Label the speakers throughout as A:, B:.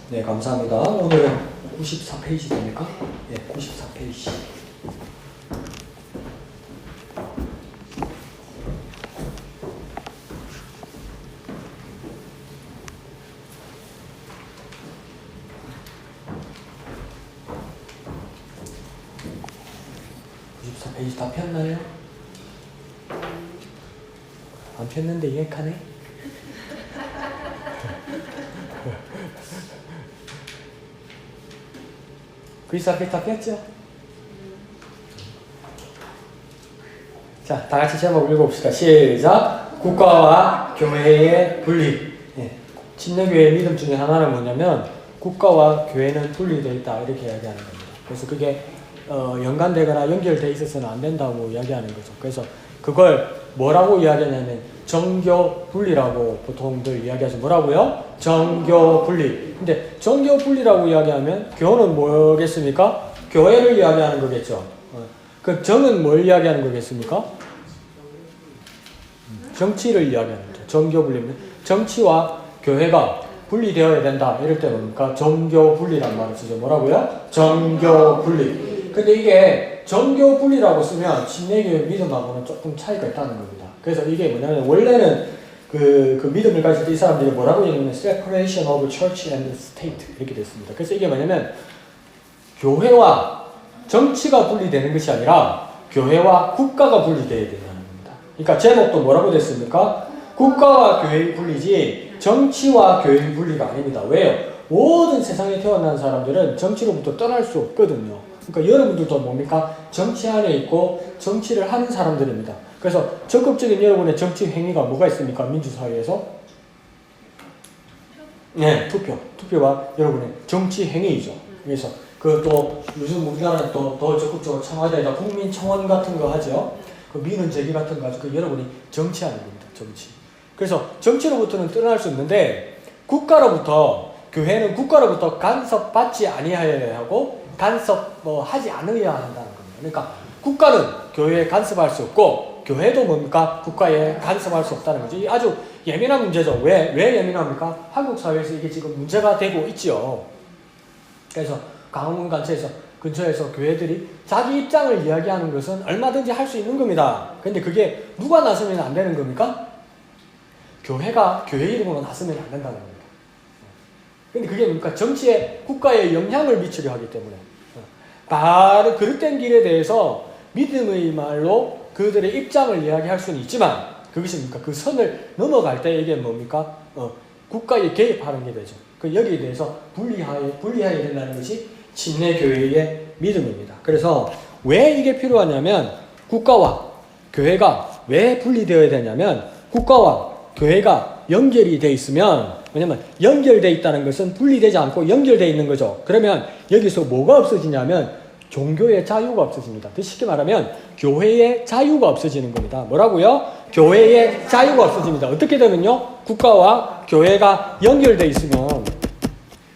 A: 네, 감사합니다. 오늘은 94페이지 됩니까? 네, 94페이지. 페이지 다 폈나요? 안 폈는데 이해하네? 글사 다 폈죠? 자, 다 같이 제목 읽어봅시다. 시작! 국가와 교회의 분리. 네. 침례교회의 믿음 중에 하나는 뭐냐면 국가와 교회는 분리되어 있다 이렇게 이야기하는 겁니다. 그래서 그게 연관되거나 연결되어 있어서는 안 된다고 이야기하는 거죠. 그래서 그걸 뭐라고 이야기하냐면 정교 분리라고 보통들 이야기하죠. 뭐라고요? 정교 분리. 근데 정교 분리라고 이야기하면 교는 뭐겠습니까? 교회를 이야기하는 거겠죠. 그 정은 뭘 이야기하는 거겠습니까? 정치를 이야기하는 거죠. 정교 분리는 정치와 교회가 분리되어야 된다. 이럴 때 뭡니까? 정교 분리란 말을 쓰죠. 뭐라고요? 정교 분리. 근데 이게 정교 분리라고 쓰면 침례교회 믿음하고는 조금 차이가 있다는 겁니다. 그래서 이게 뭐냐면 원래는 그 믿음을 가질 때 이 사람들이 뭐라고 얘기하면 separation of church and state 이렇게 됐습니다. 그래서 이게 뭐냐면 교회와 정치가 분리되는 것이 아니라 교회와 국가가 분리되어야 된다는 겁니다. 그러니까 제목도 뭐라고 됐습니까? 국가와 교회의 분리지 정치와 교회의 분리가 아닙니다. 왜요? 모든 세상에 태어난 사람들은 정치로부터 떠날 수 없거든요. 그러니까 여러분들도 뭡니까? 정치 안에 있고 정치를 하는 사람들입니다. 그래서 적극적인 여러분의 정치 행위가 뭐가 있습니까? 민주사회에서? 네, 투표가 여러분의 정치 행위이죠. 그래서 그 또 요즘 우리나라는 또 더 적극적으로 청와대에다 국민청원 같은 거 하죠. 그 민원 제기 같은 거 가지고 여러분이 정치하는 겁니다. 정치. 그래서 정치로부터는 떠날 수 없는데 교회는 국가로부터 간섭받지 아니하여야 하고 하지 않아야 한다는 겁니다. 그러니까 국가는 교회에 간섭할 수 없고 교회도 뭡니까? 국가에 간섭할 수 없다는 거죠. 이 아주 예민한 문제죠. 왜 예민합니까? 한국 사회에서 이게 지금 문제가 되고 있죠. 그래서 강원 근처에서 교회들이 자기 입장을 이야기하는 것은 얼마든지 할 수 있는 겁니다. 근데 그게 누가 나서면 안 되는 겁니까? 교회가 교회 이름으로 나서면 안 된다는 겁니다. 근데 그게 뭡니까? 정치에 국가에 영향을 미치려 하기 때문에 바로 그릇된 길에 대해서 믿음의 말로 그들의 입장을 이야기할 수는 있지만 그것이 뭡니까? 그 선을 넘어갈 때 이게 뭡니까? 국가에 개입하는 게 되죠. 여기에 대해서 분리해야 된다는 것이 침례교회의 믿음입니다. 그래서 왜 이게 필요하냐면 국가와 교회가 왜 분리되어야 되냐면 국가와 교회가 연결이 돼 있으면 왜냐면 연결돼 있다는 것은 분리되지 않고 연결돼 있는 거죠. 그러면 여기서 뭐가 없어지냐면 종교의 자유가 없어집니다. 더 쉽게 말하면 교회의 자유가 없어지는 겁니다. 뭐라고요? 교회의 자유가 없어집니다. 어떻게 되면요? 국가와 교회가 연결돼 있으면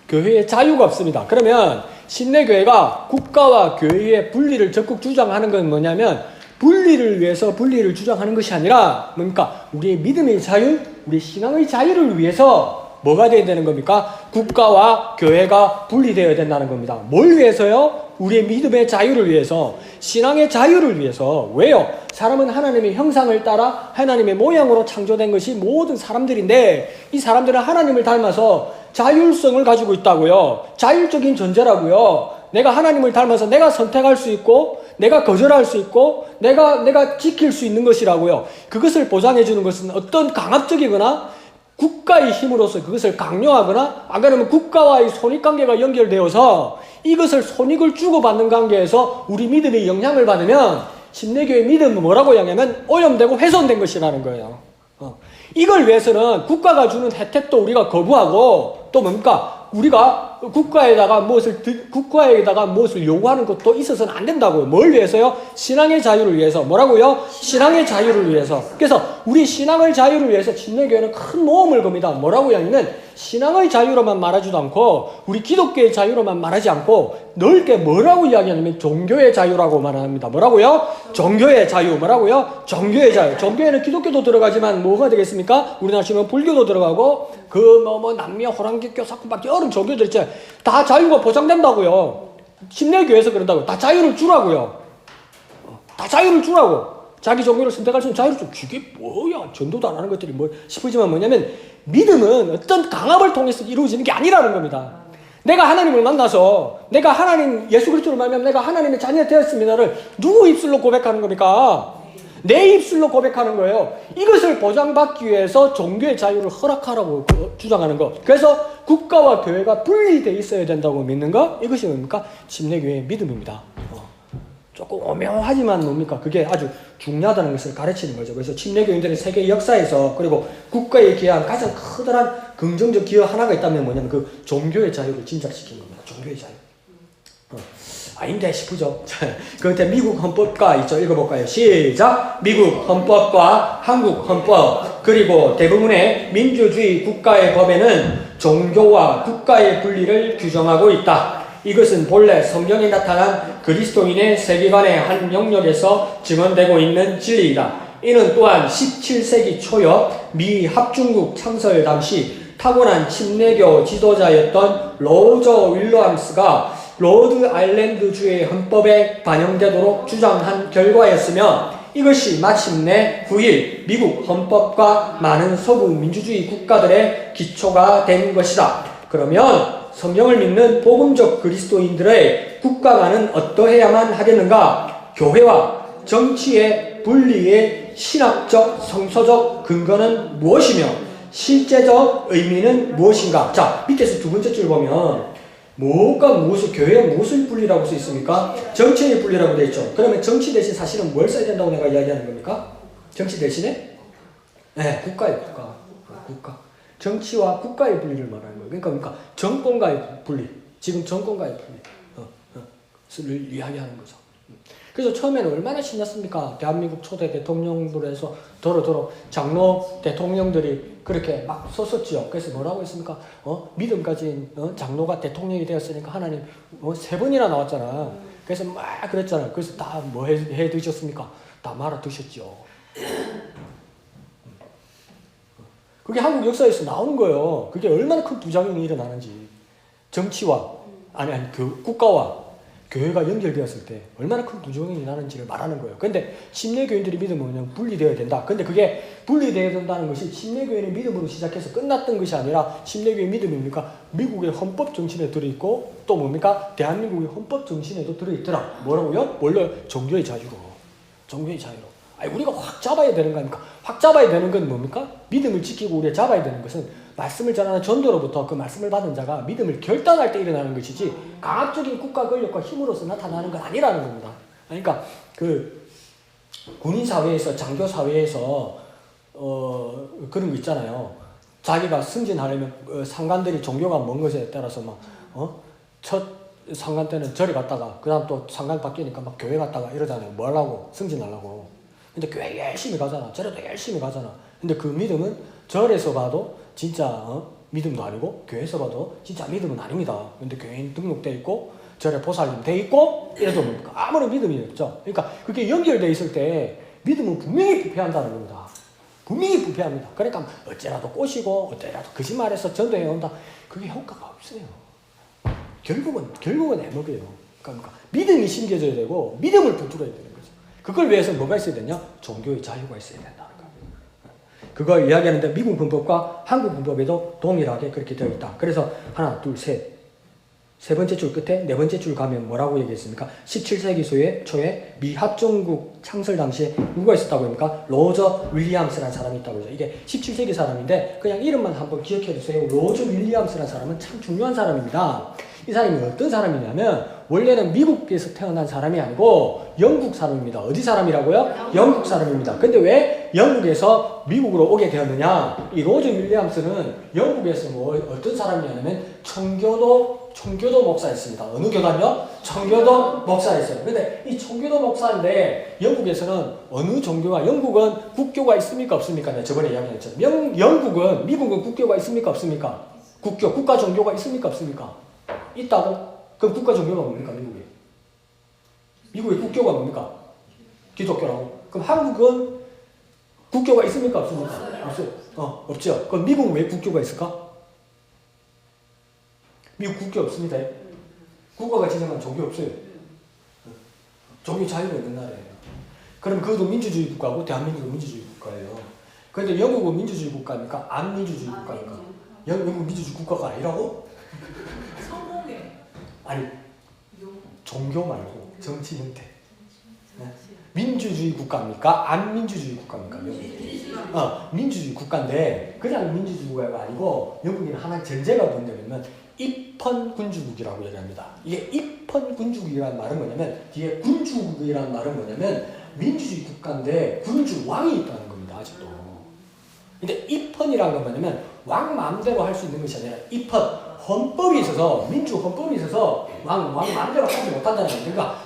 A: 교회의 자유가 없습니다. 그러면 침례교회가 국가와 교회의 분리를 적극 주장하는 건 뭐냐면 분리를 위해서 분리를 주장하는 것이 아니라 뭡니까? 우리의 믿음의 자유, 우리 신앙의 자유를 위해서 뭐가 되어야 되는 겁니까? 국가와 교회가 분리되어야 된다는 겁니다. 뭘 위해서요? 우리의 믿음의 자유를 위해서, 신앙의 자유를 위해서. 왜요? 사람은 하나님의 형상을 따라 하나님의 모양으로 창조된 것이 모든 사람들인데 이 사람들은 하나님을 닮아서 자율성을 가지고 있다고요. 자율적인 존재라고요. 내가 하나님을 닮아서 내가 선택할 수 있고 내가 거절할 수 있고 내가 지킬 수 있는 것이라고요. 그것을 보장해 주는 것은 어떤 강압적이거나 국가의 힘으로서 그것을 강요하거나 안 그러면 국가와의 손익관계가 연결되어서 이것을 손익을 주고받는 관계에서 우리 믿음이 영향을 받으면 침례교의 믿음은 뭐라고 이야기하면 오염되고 훼손된 것이라는 거예요. 이걸 위해서는 국가가 주는 혜택도 우리가 거부하고 또 뭡니까? 우리가 국가에다가 무엇을 요구하는 것도 있어서는 안 된다고요. 뭘 위해서요? 신앙의 자유를 위해서. 뭐라고요? 신앙의 자유를 위해서. 그래서 우리 신앙의 자유를 위해서 침례교회는 큰 모험을 겁니다. 뭐라고 하냐면 신앙의 자유로만 말하지도 않고 우리 기독교의 자유로만 말하지 않고 넓게 뭐라고 이야기하냐면 종교의 자유라고 말합니다. 뭐라고요? 종교의 자유. 뭐라고요? 종교의 자유. 종교에는 기독교도 들어가지만 뭐가 되겠습니까? 우리나라 치면 불교도 들어가고 남미 호랑기교 사쿠밖에 여러 종교들 있잖아요. 다 자유가 보장된다고요. 침례교에서 그런다고요. 다 자유를 주라고요. 다 자유를 주라고. 자기 종교를 선택할 수 있는 자유를 좀 그게 뭐야? 전도도 안 하는 것들이 뭐 싶으지만 뭐냐면 믿음은 어떤 강압을 통해서 이루어지는 게 아니라는 겁니다. 내가 하나님을 만나서 내가 하나님 예수 그리스도를 만나면 내가 하나님의 자녀가 되었습니다를 누구 입술로 고백하는 겁니까? 내 입술로 고백하는 거예요. 이것을 보장받기 위해서 종교의 자유를 허락하라고 주장하는 거. 그래서 국가와 교회가 분리되어 있어야 된다고 믿는 거. 이것이 뭡니까? 침례교회의 믿음입니다. 조금 오묘하지만 뭡니까? 그게 아주 중요하다는 것을 가르치는 거죠. 그래서 침례교인들의 세계 역사에서 그리고 국가에 기여한 가장 커다란 긍정적 기여 하나가 있다면 뭐냐면 그 종교의 자유를 진작시킨 겁니다. 종교의 자유. 아닌데 싶으죠? 그런데 미국 헌법과 있죠. 읽어볼까요? 시작! 미국 헌법과 한국 헌법 그리고 대부분의 민주주의 국가의 법에는 종교와 국가의 분리를 규정하고 있다. 이것은 본래 성경에 나타난 그리스도인의 세계관의 한 영역에서 증언되고 있는 진리이다. 이는 또한 17세기 초엽 미 합중국 창설 당시 타고난 침례교 지도자였던 로저 윌리엄스가 로드 아일랜드주의 헌법에 반영되도록 주장한 결과였으며 이것이 마침내 후일 미국 헌법과 많은 서구 민주주의 국가들의 기초가 된 것이다. 그러면 성경을 믿는 복음적 그리스도인들의 국가관은 어떠해야만 하겠는가? 교회와 정치의 분리의 신학적 성서적 근거는 무엇이며 실제적 의미는 무엇인가? 자, 밑에서 두 번째 줄 보면 무엇을 교회에 무엇을 분리라고 써 있습니까? 정치의 분리라고 되어 있죠. 그러면 정치 대신 사실은 뭘 써야 된다고 내가 이야기하는 겁니까? 정치 대신에? 네, 국가예요. 국가. 정치와 국가의 분리를 말하는 거예요. 그러니까 정권과의 분리. 지금 정권과의 분리를 이야기하는 거죠. 그래서 처음에는 얼마나 신났습니까? 대한민국 초대 대통령으로 해서 도로 장로 대통령들이 그렇게 막 섰었지요. 그래서 뭐라고 했습니까? 믿음까지 장로가 대통령이 되었으니까 하나님 3번이나 나왔잖아. 그래서 막 그랬잖아요. 그래서 다 뭐 해 드셨습니까? 다 말아 드셨죠. 그게 한국 역사에서 나오는 거예요. 그게 얼마나 큰 부작용이 일어나는지. 정치와 국가와 교회가 연결되었을 때 얼마나 큰 부작용이 나는지를 말하는 거예요. 근데 침례교인들이 믿으면 그냥 분리되어야 된다. 근데 그게 분리되어야 된다는 것이 침례교인의 믿음으로 시작해서 끝났던 것이 아니라 침례교의 믿음입니까? 미국의 헌법 정신에 들어있고 또 뭡니까? 대한민국의 헌법 정신에도 들어있더라. 뭐라고요? 원래 종교의 자유로. 종교의 자유로. 아니, 우리가 확 잡아야 되는 거 아닙니까? 확 잡아야 되는 건 뭡니까? 믿음을 지키고 우리가 잡아야 되는 것은 말씀을 전하는 전도로부터 그 말씀을 받은 자가 믿음을 결단할 때 일어나는 것이지 강압적인 국가 권력과 힘으로서 나타나는 건 아니라는 겁니다. 그러니까 그 군인 사회에서 장교 사회에서 그런 거 있잖아요. 자기가 승진하려면 상관들이 종교가 뭔 것에 따라서 첫 상관 때는 절에 갔다가 그 다음 또 상관 바뀌니까 막 교회 갔다가 이러잖아요. 뭐 하려고? 승진하려고. 근데 교회 열심히 가잖아. 절에도 열심히 가잖아. 근데 그 믿음은 절에서 봐도 진짜 믿음도 아니고 교회에서 봐도 진짜 믿음은 아닙니다. 근데 교회인 등록돼 있고 절에 보살님 돼 있고 이래도 뭡니까? 아무런 믿음이 없죠. 그러니까 그게 연결돼 있을 때 믿음은 분명히 부패한다는 겁니다. 분명히 부패합니다. 그러니까 어째라도 꼬시고 어째라도 거짓말해서 전도해 온다. 그게 효과가 없어요. 결국은 애먹어요. 그러니까 믿음이 심겨져야 되고 믿음을 붙들어야 되는 거죠. 그걸 위해서 뭐가 있어야 되냐? 종교의 자유가 있어야 된다는 거예요. 그걸 이야기하는데 미국 헌법과 한국 헌법에도 동일하게 그렇게 되어 있다. 그래서 하나, 둘, 셋. 세 번째 줄 끝에 네 번째 줄 가면 뭐라고 얘기했습니까? 17세기 초에 미 합중국 창설 당시에 누가 있었다고 합니까? 로저 윌리엄스라는 사람이 있다고 하죠. 이게 17세기 사람인데 그냥 이름만 한번 기억해 두세요. 로저 윌리엄스라는 사람은 참 중요한 사람입니다. 이 사람이 어떤 사람이냐면 원래는 미국에서 태어난 사람이 아니고 영국 사람입니다. 어디 사람이라고요? 영국 사람입니다. 근데 왜 영국에서 미국으로 오게 되었느냐? 이 로저 윌리엄스는 영국에서 어떤 사람이냐면 청교도 목사였습니다. 어느 교단요? 청교도 목사였어요. 근데 이 청교도 목사인데 영국에서는 어느 종교가 영국은 국교가 있습니까? 없습니까? 내가 저번에 이야기했죠. 미국은 국교가 있습니까? 없습니까? 국가 종교가 있습니까? 없습니까? 있다고? 그럼 국가 종교가 뭡니까? 미국에. 미국의 국교가 뭡니까? 기독교라고. 그럼 한국은 국교가 있습니까? 없습니까? 없어요. 없죠. 그럼 미국은 왜 국교가 있을까? 미국 국교 없습니다. 국가가 지정한 종교 없어요. 종교 자유가 있는 나라예요. 그럼 그것도 민주주의 국가고 대한민국은 민주주의 국가예요. 그런데 영국은 민주주의 국가입니까? 안 민주주의 국가입니까? 영국은 민주주의 국가가 아니라고?
B: 성공해.
A: 아니, 종교 말고 정치 형태. 민주주의 국가입니까? 안 민주주의 국가입니까? 민주주의 국가인데 그냥 민주주의 국가가 아니고 영국에는 하나의 전제가 뭔냐면 입헌군주국이라고 얘기합니다. 이게 입헌군주국이라는 말은 뭐냐면 뒤에 군주국이라는 말은 뭐냐면 민주주의 국가인데 군주 왕이 있다는 겁니다. 아직도. 근데 입헌이라는 건 뭐냐면 왕 마음대로 할 수 있는 것이 아니라 입헌 헌법이 있어서 민주 헌법이 있어서 왕 마음대로 하지 못한다는 거예요. 그러니까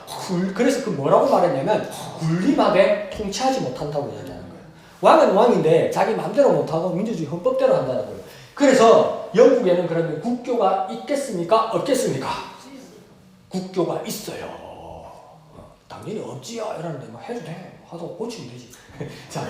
A: 그래서 그 뭐라고 말했냐면 군림하되 통치하지 못한다고 얘기하는 거예요. 왕은 왕인데 자기 마음대로 못하고 민주주의 헌법대로 한다는 거예요. 그래서 영국에는 그러면 국교가 있겠습니까? 없겠습니까? 국교가 있어요. 당연히 없지요. 이러는데 뭐 해도 돼. 하도 고치면 되지. 자,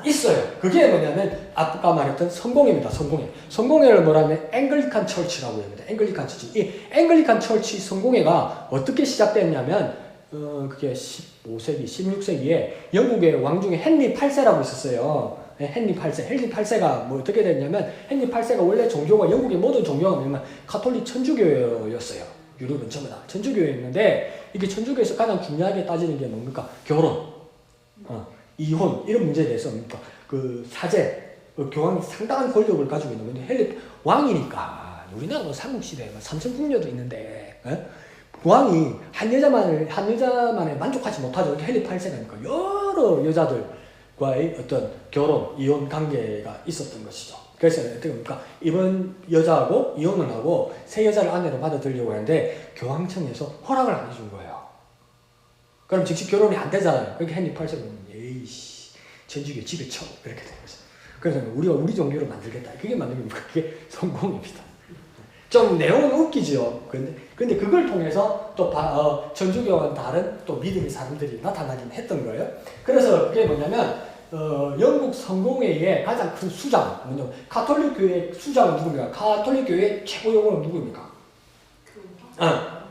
A: 있어요. 그게 뭐냐면 아까 말했던 성공회입니다. 성공회. 성공회를 뭐라면 앵글리칸 처치라고 합니다. 앵글리칸 처치. 이 앵글리칸 처치 성공회가 어떻게 시작됐냐면 그게 15세기, 16세기에 영국의 왕 중에 헨리 8세라고 있었어요. 헨리 8세. 헨리 8세가 뭐 어떻게 됐냐면 헨리 8세가 원래 종교가 영국의 모든 종교가 뭐냐면 가톨릭 천주교였어요. 유럽은 전부 다 천주교였는데 이게 천주교에서 가장 중요하게 따지는 게 뭡니까? 결혼, 이혼 이런 문제에 대해서 뭡니까? 그 사제, 교황이 상당한 권력을 가지고 있는 건데 헨리 왕이니까 우리나라도 삼국시대에 삼천궁녀도 있는데 왕이 한 여자만에 만족하지 못하죠. 헨리 8세가니까 여러 여자들과의 어떤 결혼, 이혼 관계가 있었던 것이죠. 그래서 어떻게 합니까? 이번 여자하고 이혼을 하고 새 여자를 아내로 받아들이려고 하는데 교황청에서 허락을 안 해준 거예요. 그럼 즉시 결혼이 안 되잖아요. 그러니까 헨리 8세가 에이씨 천주교 집에 쳐 이렇게 된 거죠. 그래서 우리가 우리 종교를 만들겠다. 그게 만든 겁니까? 그게 성공입니다. 좀 내용은 웃기죠. 근데 그걸 통해서 또 천주교와는 다른 또 믿음의 사람들이 나타나긴 했던 거예요. 그래서 그게 뭐냐면 영국 성공회의 가장 큰 수장, 뭐냐면 가톨릭 교회 수장은 누굽니까? 가톨릭 교회 최고 요원은 누구입니까?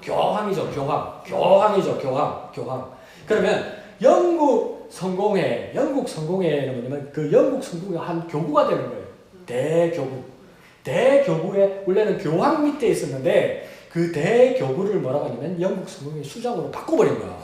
A: 교황이죠. 교황. 그러면 영국 성공회는 뭐냐면 그 영국 성공회 한 교구가 되는 거예요. 대교구에 원래는 교황 밑에 있었는데 그 대교구를 뭐라고 하냐면 영국 성공회 수장으로 바꿔버린 거야.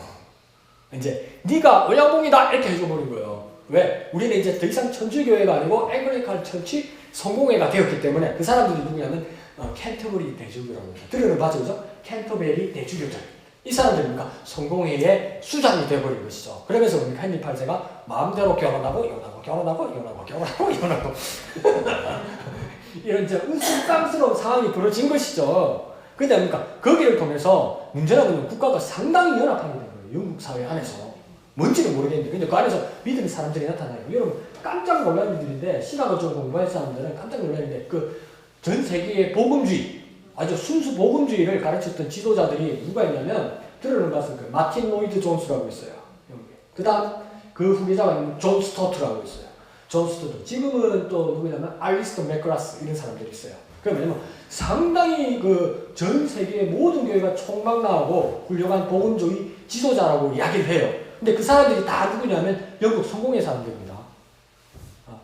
A: 이제 네가 의양봉이다 이렇게 해줘버린 거예요. 왜? 우리는 이제 더 이상 천주교회가 아니고 앵글리칸 처치 성공회가 되었기 때문에 그 사람들이 누구냐면 캔터버리 대주교라고 합니다. 들으는 바죠, 그죠? 캔터베리 대주교들. 이 사람들이니까 성공회의 수장이 되어버린 것이죠. 그러면서 우리가 헨리 8세가 마음대로 결혼하고 이런 이제 은수깡스러운 상황이 벌어진 것이죠. 근데 뭡니까? 거기를 통해서 문제는 뭐냐면 국가가 상당히 연합하게 된 거예요. 영국 사회 안에서. 뭔지는 모르겠는데 근데 그 안에서 믿음의 사람들이 나타나요. 여러분 깜짝 놀란 일들인데 신학을 좀 공부할 사람들은 깜짝 놀라는데 그 전 세계의 복음주의 아주 순수 복음주의를 가르쳤던 지도자들이 누가 있냐면 들어는 봤을 거예요. 마틴 로이드 존스라고 있어요. 그 다음 그 후계자가 존 스토트라고 있어요. 존 스토트. 지금은 또 누구냐면 알리스터 맥그라스 이런 사람들이 있어요. 그러면 상당히 그 전 세계의 모든 교회가 총망라하고 훌륭한 복음주의 지도자라고 이야기를 해요. 근데 그 사람들이 다 누구냐면 영국 성공회 사람들입니다.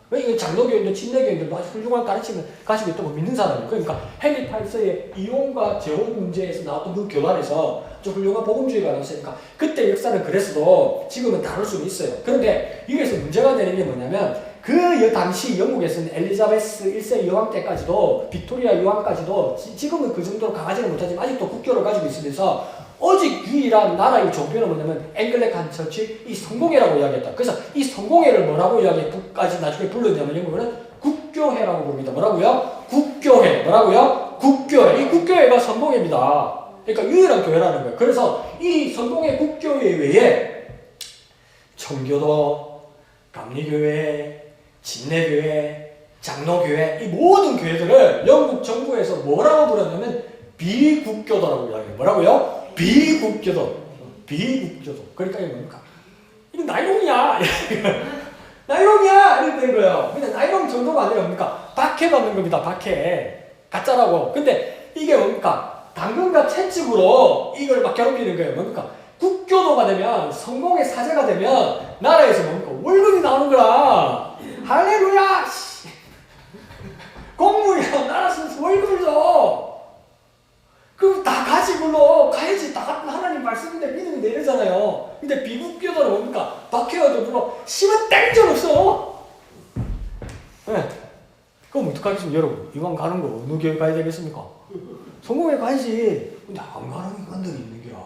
A: 왜 이거 장로교인도 침례교인들도 아주 훌륭한 가르침을 가지고 있다고 믿는 사람이에요. 그러니까 헨리 8세의 이혼과 재혼 문제에서 나왔던 그 교단에서 좀 훌륭한 복음주의가 나왔으니까 그때 역사는 그랬어도 지금은 다룰 수는 있어요. 그런데 여기서 문제가 되는 게 뭐냐면 그 당시 영국에서는 엘리자베스 1세 여왕 때까지도 빅토리아 여왕까지도 지금은 그 정도로 강하지는 못하지만 아직도 국교를 가지고 있으면서 오직 유일한 나라의 종교는 뭐냐면 앵글리칸 처치 이 성공회라고 이야기했다. 그래서 이 성공회를 뭐라고 이야기까지 나중에 불렀냐면 영국어는 국교회라고 부릅니다. 뭐라고요? 국교회. 뭐라고요? 국교회. 이 국교회가 성공회입니다. 그러니까 유일한 교회라는 거예요. 그래서 이 성공회 국교회 외에 청교도, 감리교회, 진례교회, 장로교회, 이 모든 교회들을 영국 정부에서 뭐라고 부르냐면 비국교도라고 이야기해요. 뭐라고요? 비국교도. 비국교도. 그러니까 이게 뭡니까? 이거 나이롱이야. 나이롱이야! 이렇게 된 거예요. 근데 나이롱 정도가 아니라 뭡니까? 박해받는 겁니다. 박해. 가짜라고. 근데 이게 뭡니까? 당근과 채찍으로 이걸 막 괴롭히는 거예요. 뭡니까? 국교도가 되면, 성공의 사제가 되면, 나라에서 뭡니까? 월급이 나오는 거야. 할렐루야! 공무원이랑 나라 순서 월급을 줘. 그럼 다 가지고 가야지. 다 같은 하나님 말씀인데 믿음이 내리잖아요. 근데 비국교도는 뭡니까? 박해가지고 물어 심은 땡전 없어. 네. 그럼 어떡하겠습니까, 여러분? 이왕 가는 거 어느 교회 가야 되겠습니까? 성공회 가야지. 근데 안 가는 인간들이 있는 기라.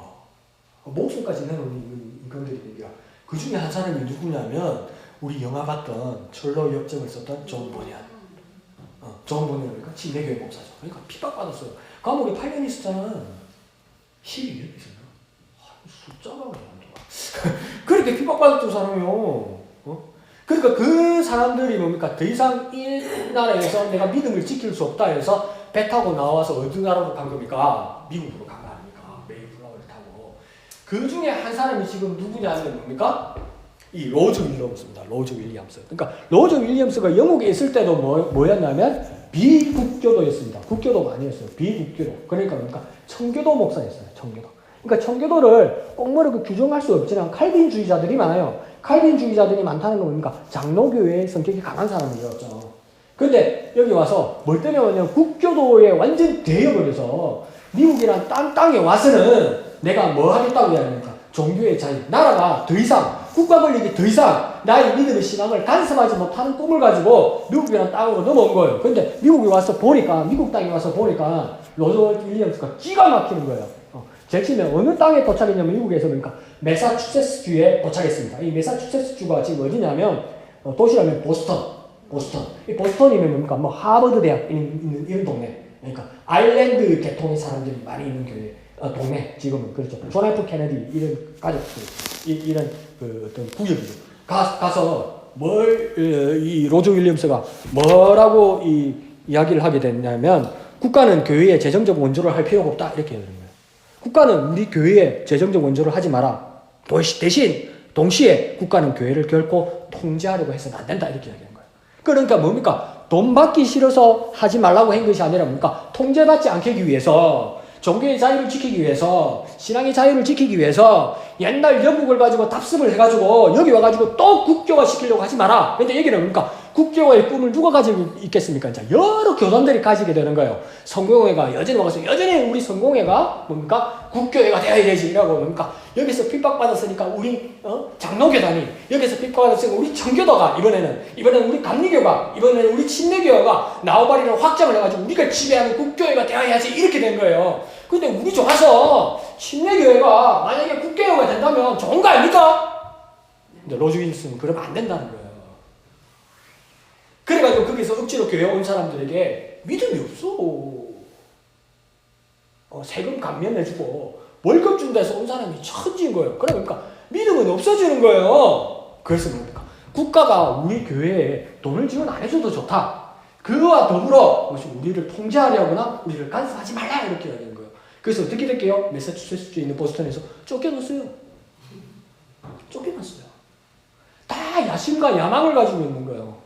A: 목숨까지 내놓은 인간들이 있는 기라. 그 중에 한 사람이 누구냐면 우리 영화 봤던 철로 역정을 썼던 존 보니안. 존 보니안이니까 침례교회 목사죠. 그러니까 핍박받았어요. 감옥에 8년 있었잖아. 12년 있었나? 숫자가 왜 안 좋아. 그렇게 핍박받았던 사람이요. 그러니까 그 사람들이 뭡니까? 더 이상 이 나라에서 내가 믿음을 지킬 수 없다 해서 배 타고 나와서 어느 나라로 간 겁니까? 미국으로 간 거 아닙니까? 메이플라워를 타고. 그 중에 한 사람이 지금 누구냐면 뭡니까? 이 로즈 윌리엄스입니다. 로즈 윌리엄스. 그러니까 로즈 윌리엄스가 영국에 있을 때도 뭐였냐면 비국교도였습니다. 국교도가 아니었어요. 비국교도. 그러니까 뭡니까? 청교도 목사였어요. 청교도. 그러니까 청교도를 꼭 뭐라고 규정할 수 없지만 칼빈주의자들이 많아요. 칼빈주의자들이 많다는 건 뭡니까? 장로교회의 성격이 강한 사람이었죠. 근데 여기 와서 뭘 때문에 왔냐면 국교도에 완전 대여버려서 미국이란 땅에 와서는 내가 뭐 하겠다고 해야 합니까? 종교의 자유. 나라가 더 이상 국가 권력이 더 이상 나의 믿음의 신앙을 간섭하지 못하는 꿈을 가지고 미국이라는 땅으로 넘어온 거예요. 근데 미국에 와서 보니까, 미국 땅에 와서 보니까 로저 윌리엄스가 기가 막히는 거예요. 제일 처음에 어느 땅에 도착했냐면 미국에서 그러니까 매사추세츠주에 도착했습니다. 이 매사추세츠주가 지금 어디냐면 도시라면 보스턴. 이 보스턴이면 뭡니까? 뭐 하버드 대학 있는 이런 동네. 그러니까 아일랜드 계통의 사람들이 많이 있는 교회. 동네 지금은 그렇죠. 존 F 케네디 이런 가족들 이런 그 어떤 구역이죠. 가서 이 로저 윌리엄스가 뭐라고 이 이야기를 하게 됐냐면 국가는 교회에 재정적 원조를 할 필요가 없다 이렇게 되는 거예요. 국가는 우리 교회에 재정적 원조를 하지 마라. 대신 동시에 국가는 교회를 결코 통제하려고 해서는 안 된다 이렇게 이야기하는 거예요. 그러니까 뭡니까? 돈 받기 싫어서 하지 말라고 한 것이 아니라 뭡니까? 통제받지 않기 위해서 종교의 자유를 지키기 위해서 신앙의 자유를 지키기 위해서 옛날 영국을 가지고 답습을 해가지고 여기 와가지고 또 국교화 시키려고 하지 마라. 근데 얘기는 뭡니까? 국교화의 꿈을 누가 가지고 있겠습니까? 이제 여러 교단들이 가지게 되는 거예요. 성공회가 여전히 와서 여전히 우리 성공회가 뭡니까? 국교회가 되어야 되지 이라고 뭡니까? 여기서 핍박받았으니까 우리 장로교단이 여기서 핍박받았으니까 우리 청교도가 이번에는 우리 감리교가 이번에는 우리 침례교가 나우바리를 확장을 해가지고 우리가 지배하는 국교회가 되어야지 이렇게 된 거예요. 근데 우리 좋아서 침례교회가 만약에 국교회가 된다면 좋은 거 아닙니까? 근데 로즈 윌리엄스는 그러면 안 된다는 거예요. 그래가지고 거기서 억지로 교회 온 사람들에게 믿음이 없어. 세금 감면해주고 월급 준다 해서 온 사람이 천지인 거예요. 그러니까 믿음은 없어지는 거예요. 그래서 뭡니까? 국가가 우리 교회에 돈을 지원 안 해줘도 좋다. 그와 더불어 우리를 통제하려거나 우리를 간섭하지 말라 이렇게 이야기하는 거예요. 그래서 어떻게 될게요? 매사추세츠주에 있는 보스턴에서 쫓겨났어요. 다 야심과 야망을 가지고 있는 거예요.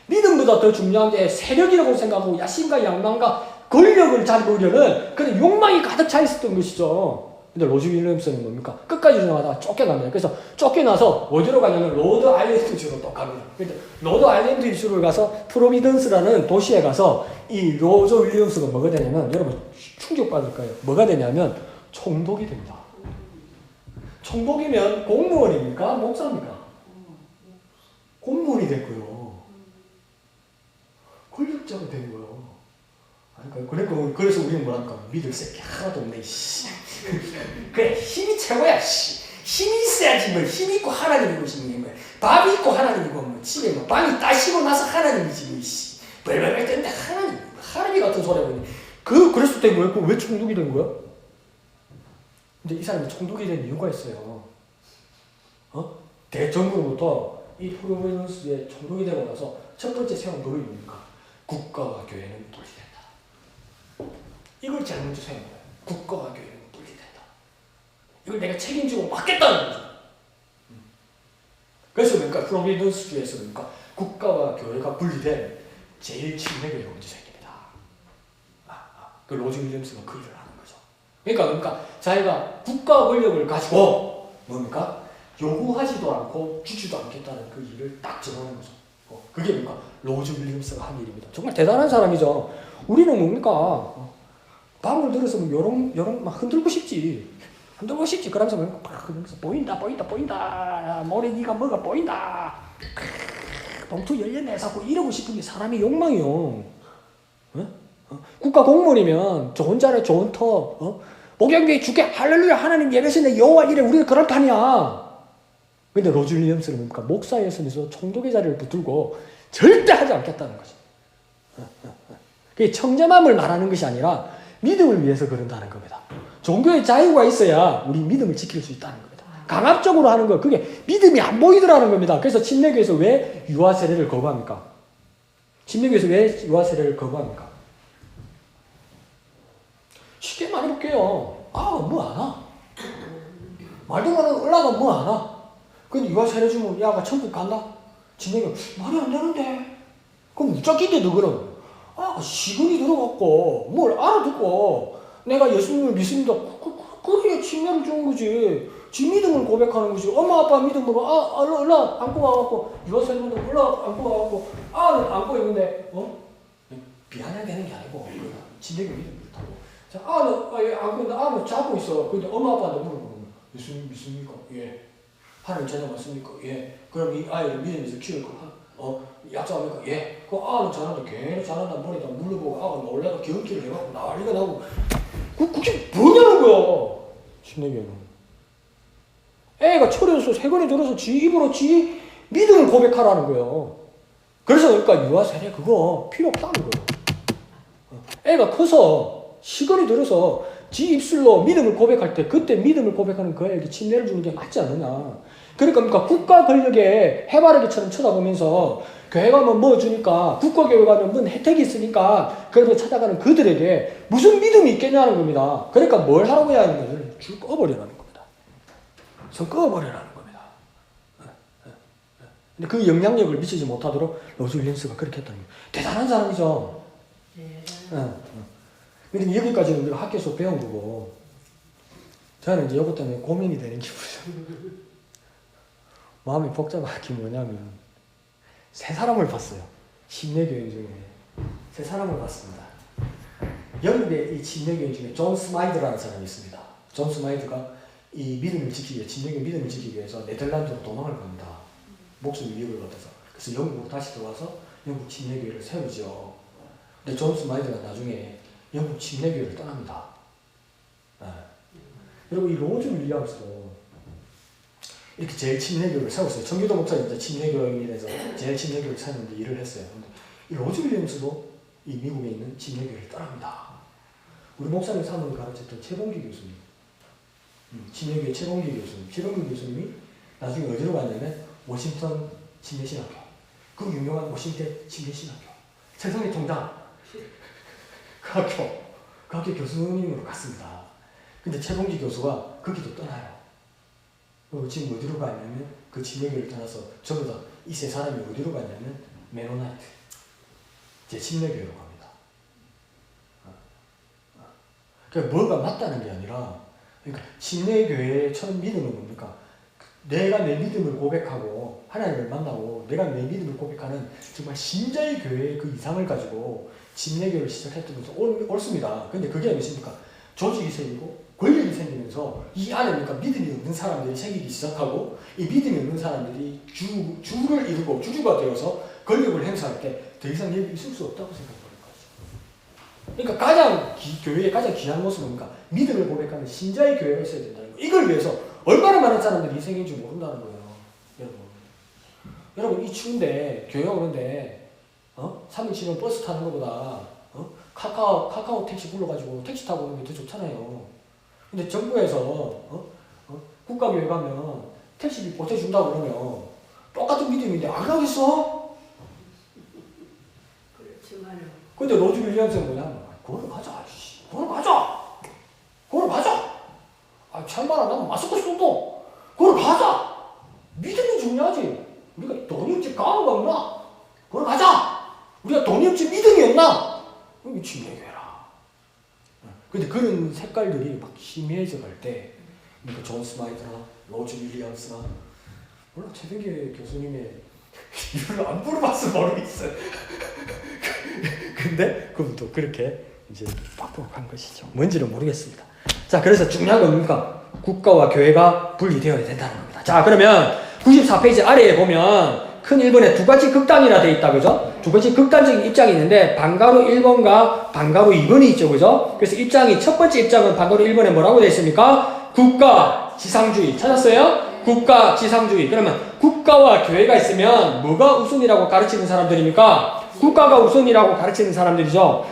A: 믿음보다 더 중요한 게 세력이라고 생각하고 야심과 야망과 권력을 잡으려는 그런 욕망이 가득 차 있었던 것이죠. 근데 로즈 윌리엄스는 뭡니까? 끝까지 주장하다가 쫓겨납니다. 그래서 쫓겨나서 어디로 가냐면 로드 아일랜드 주로 또 갑니다. 근데 로드 아일랜드 주로 가서 프로비던스라는 도시에 가서 이 로즈 윌리엄스가 뭐가 되냐면 여러분 충격받을 거예요. 뭐가 되냐면 총독이 됩니다. 총독이면 공무원입니까? 목사입니까? 공무원이 될 거예요. 권력자가 되는 거예요. 그러니까 그래서 우리는 뭐랄까 믿을 새끼 하나도 없네. 그래 힘이 최고야. 힘이 있어야지 뭐 힘 있고 하나님이고 싶은 뭐 밥이 있고 하나님이고 뭐 집에 뭐 빵이 따시고 나서 하나님이지 뭐 벌벌벌 뜨는데 하나님 같은 소리 하고 있네. 그랬을 때 뭐야? 왜 총독이 된 거야? 근데 이 사람이 총독이 된 이유가 있어요. 대정부로부터 이 프로비던스에 총독이 되고 나서 첫 번째 세운 법이 뭡니까? 국가와 교회는 분리된다. 이걸 제일 먼저 세운 거예요. 국가와 교회는 분리된다. 이걸 내가 책임지고 맡겠다는 거죠. 그래서 그러니까 프로비던스주의에서 그러니까 국가와 교회가 분리된 제일 침례교회가 먼저 생깁니다. 그 로즈 윌리엄스가 그 일을 하는 거죠. 그러니까 자기가 국가 권력을 가지고 뭡니까? 요구하지도 않고 주지도 않겠다는 그 일을 딱 정하는 거죠. 그게 뭡니까? 로즈 윌리엄스가 한 일입니다. 정말 대단한 사람이죠. 우리는 뭡니까? 방을 들어서 요런 막 흔들고 싶지. 그러면서 보인다. 모래 니가 뭐가 보인다. 봉투 열렸네. 자꾸 이러고 싶은 게 사람의 욕망이요. 국가 공무원이면 좋은 자리 좋은 터, 목욕교회 주께 할렐루야 하나님 예배신의 여호와 이래 우리는 그럴 판이야. 근데 로즈 윌리엄스는 뭡니까? 목사의 선에서 총독의 자리를 붙들고 절대 하지 않겠다는 거죠. 그게 청렴함을 말하는 것이 아니라 믿음을 위해서 그런다는 겁니다. 종교의 자유가 있어야 우리 믿음을 지킬 수 있다는 겁니다. 강압적으로 하는 거, 그게 믿음이 안 보이더라는 겁니다. 그래서 침례교에서 왜 유아 세례를 거부합니까? 침례교에서 왜 유아 세례를 거부합니까? 쉽게 말해볼게요. 뭐 아나? 말도 많은 올라가 뭐 아나? 근데 유아 세례 주면 야가 천국 간다? 침례교 말이 안 되는데. 그럼 무작위인데 너 그럼? 시근이 들어갔고 뭘 알아듣고 내가 예수님을 믿습니다. 그래야 침례를 주는 거지. 지 믿음을 고백하는 거지. 엄마 아빠 믿음으로 올라 안고 와갖고 유아 세례도 올라 안고 와갖고 안고 있는데 비아냥 되는 게 아니고 침례교 믿음 못하고 자 안고 있는데 자고 있어. 근데 엄마 아빠한테 물어보는 예수님 믿습니까? 예. 하나님 제자 맞습니까? 예. 그럼 이 아이를 믿음에서 키울 거 약속합니까? 예. 그 아는 잘한다. 걔는 잘한다. 머리다 물러보고 아가 놀래가 경기를 해갖고 난리가 나고 그게 뭐냐는 거야. 침례교회는. 애가 철에서 세건이 들어서 지 입으로 지 믿음을 고백하라는 거예요. 그래서 그러니까 유아 세례 그거 필요 없다는 거예요. 애가 커서 시건이 들어서 지 입술로 믿음을 고백할 때 그때 믿음을 고백하는 그 애에게 침례를 주는 게 맞지 않느냐. 그러니까 국가 권력에 해바라기처럼 쳐다보면서 교회 가면 뭐 주니까 국가교회 가면 뭔 혜택이 있으니까 그런 걸 찾아가는 그들에게 무슨 믿음이 있겠냐는 겁니다. 그러니까 뭘 하라고 해야 하는 줄 꺼버리라는 겁니다. 선 꺼버리라는 겁니다. 근데 그 영향력을 미치지 못하도록 로즈 윌리엄스가 그렇게 했다는 거예요. 대단한 사람이죠. 근데 여기까지는 우리가 학교에서 배운 거고 저는 이제 이것 때문에 고민이 되는 기분이죠. 마음이 복잡한 게 뭐냐면 세 사람을 봤어요. 침례교인 중에 세 사람을 봤습니다. 영국의 이 침례교인 중에 존 스마이드라는 사람이 있습니다. 존 스마이드가 이 믿음을 지키기 위해 침례교 믿음을 지키기 위해서 네덜란드로 도망을 갑니다. 목숨 위협을 받아서. 그래서 영국으로 다시 들어와서 영국 침례교회를 세우죠. 근데 존 스마이드가 나중에 영국 침례교회를 떠납니다. 그리고 이 로즈 윌리엄스도 이렇게 제일 침례교회를 세웠어요. 청교도 목사님 이제 침례교인에서 제일 침례교회를 세우는데 일을 했어요. 근데 이 로즈 윌리엄스도 이 미국에 있는 침례교회를 떠납니다. 우리 목사님 사모님 가르쳤던 최봉기 교수님, 침례교회 최봉기 교수님, 최봉기 교수님이 나중에 어디로 갔냐면 워싱턴 침례신학교, 그 유명한 워싱턴 침례신학교, 세상의 통장 그 학교 교수님으로 갔습니다. 근데 최봉기 교수가 거기도 떠나요. 지금 어디로 가냐면 그 침례교회를 떠나서 저보다 이 세 사람이 어디로 가냐면 메노나이트 제 침례교회로 갑니다. 그러니까 뭐가 맞다는 게 아니라 그러니까 침례교회처럼 믿음은 뭡니까? 내가 내 믿음을 고백하고 하나님을 만나고 내가 내 믿음을 고백하는 정말 신자의 교회의 그 이상을 가지고 침례교회를 시작했다면서 옳습니다. 근데 그게 무엇입니까? 조직이 생기고 권력이 생기면서 이 안에 그러니까 믿음이 없는 사람들이 생기기 시작하고 이 믿음이 없는 사람들이 주를 이루고 주주가 되어서 권력을 행사할 때 더 이상 여기 있을 수 없다고 생각하는 거죠. 그러니까 교회의 가장 귀한 모습은 뭡니까? 믿음을 고백하는 신자의 교회가 있어야 된다는 거예요. 이걸 위해서 얼마나 많은 사람들이 희생인지 모른다는 거예요. 여러분 이 추운데 교회 오는데 3인치는 버스 타는 것보다 카카오 택시 불러가지고 택시 타고 오는 게 더 좋잖아요. 근데 정부에서 국가교회 가면 택시비 보태준다고 그러면 똑같은 믿음인데 안 가겠어? 근데 로즈 윌리엄스는 뭐냐면 걸어 가자. 걸어 가자. 걸어 가자. 아, 참말아, 나는 맞서고 싶어도 걸어 가자. 믿음이 중요하지. 우리가 돈이 없지 가오가 없나? 걸어 가자. 우리가 돈이 없지 믿음이 없나? 미친 얘기해라. 근데 그런 색깔들이 막 희미해져 갈 때, 그러니까 존 스마이트나 로즈 윌리엄스나 물론 최승기 교수님의 이유를 안 물어봤어 모르겠어요. 근데 그분도 그렇게 이제 빡빡한 것이죠. 뭔지는 모르겠습니다. 자, 그래서 중요한 건 뭡니까? 국가와 교회가 분리되어야 된다는 겁니다. 자, 그러면 94페이지 아래에 보면 큰 1번에 두 가지 극단이라 되어 있다, 그죠? 두 가지 극단적인 입장이 있는데 방가루 1번과 방가루 2번이 있죠, 그죠? 그래서 입장이 첫 번째 입장은 방가루 1번에 뭐라고 되어 있습니까? 국가 지상주의 찾았어요? 국가 지상주의. 그러면 국가와 교회가 있으면 뭐가 우선이라고 가르치는 사람들입니까? 국가가 우선이라고 가르치는 사람들이죠.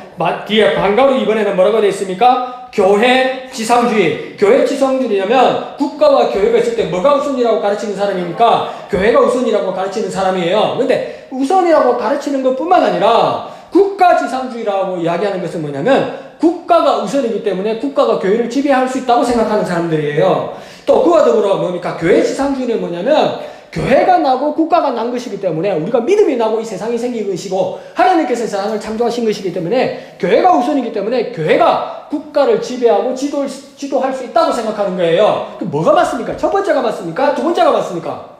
A: 뒤에 방가루 2번에는 뭐라고 되어 있습니까? 교회 지상주의. 교회 지상주의냐면 국가와 교회가 있을 때 뭐가 우선이라고 가르치는 사람입니까? 교회가 우선이라고 가르치는 사람이에요. 근데 우선이라고 가르치는 것뿐만 아니라 국가 지상주의라고 이야기하는 것은 뭐냐면 국가가 우선이기 때문에 국가가 교회를 지배할 수 있다고 생각하는 사람들이에요. 또 그와 더불어 뭡니까? 교회 지상주의는 뭐냐면 교회가 나고 국가가 난 것이기 때문에 우리가 믿음이 나고 이 세상이 생긴 것이고 하나님께서 세상을 창조하신 것이기 때문에 교회가 우선이기 때문에 교회가 국가를 지배하고 지도할 수 있다고 생각하는 거예요. 그 뭐가 맞습니까? 첫 번째가 맞습니까? 두 번째가 맞습니까?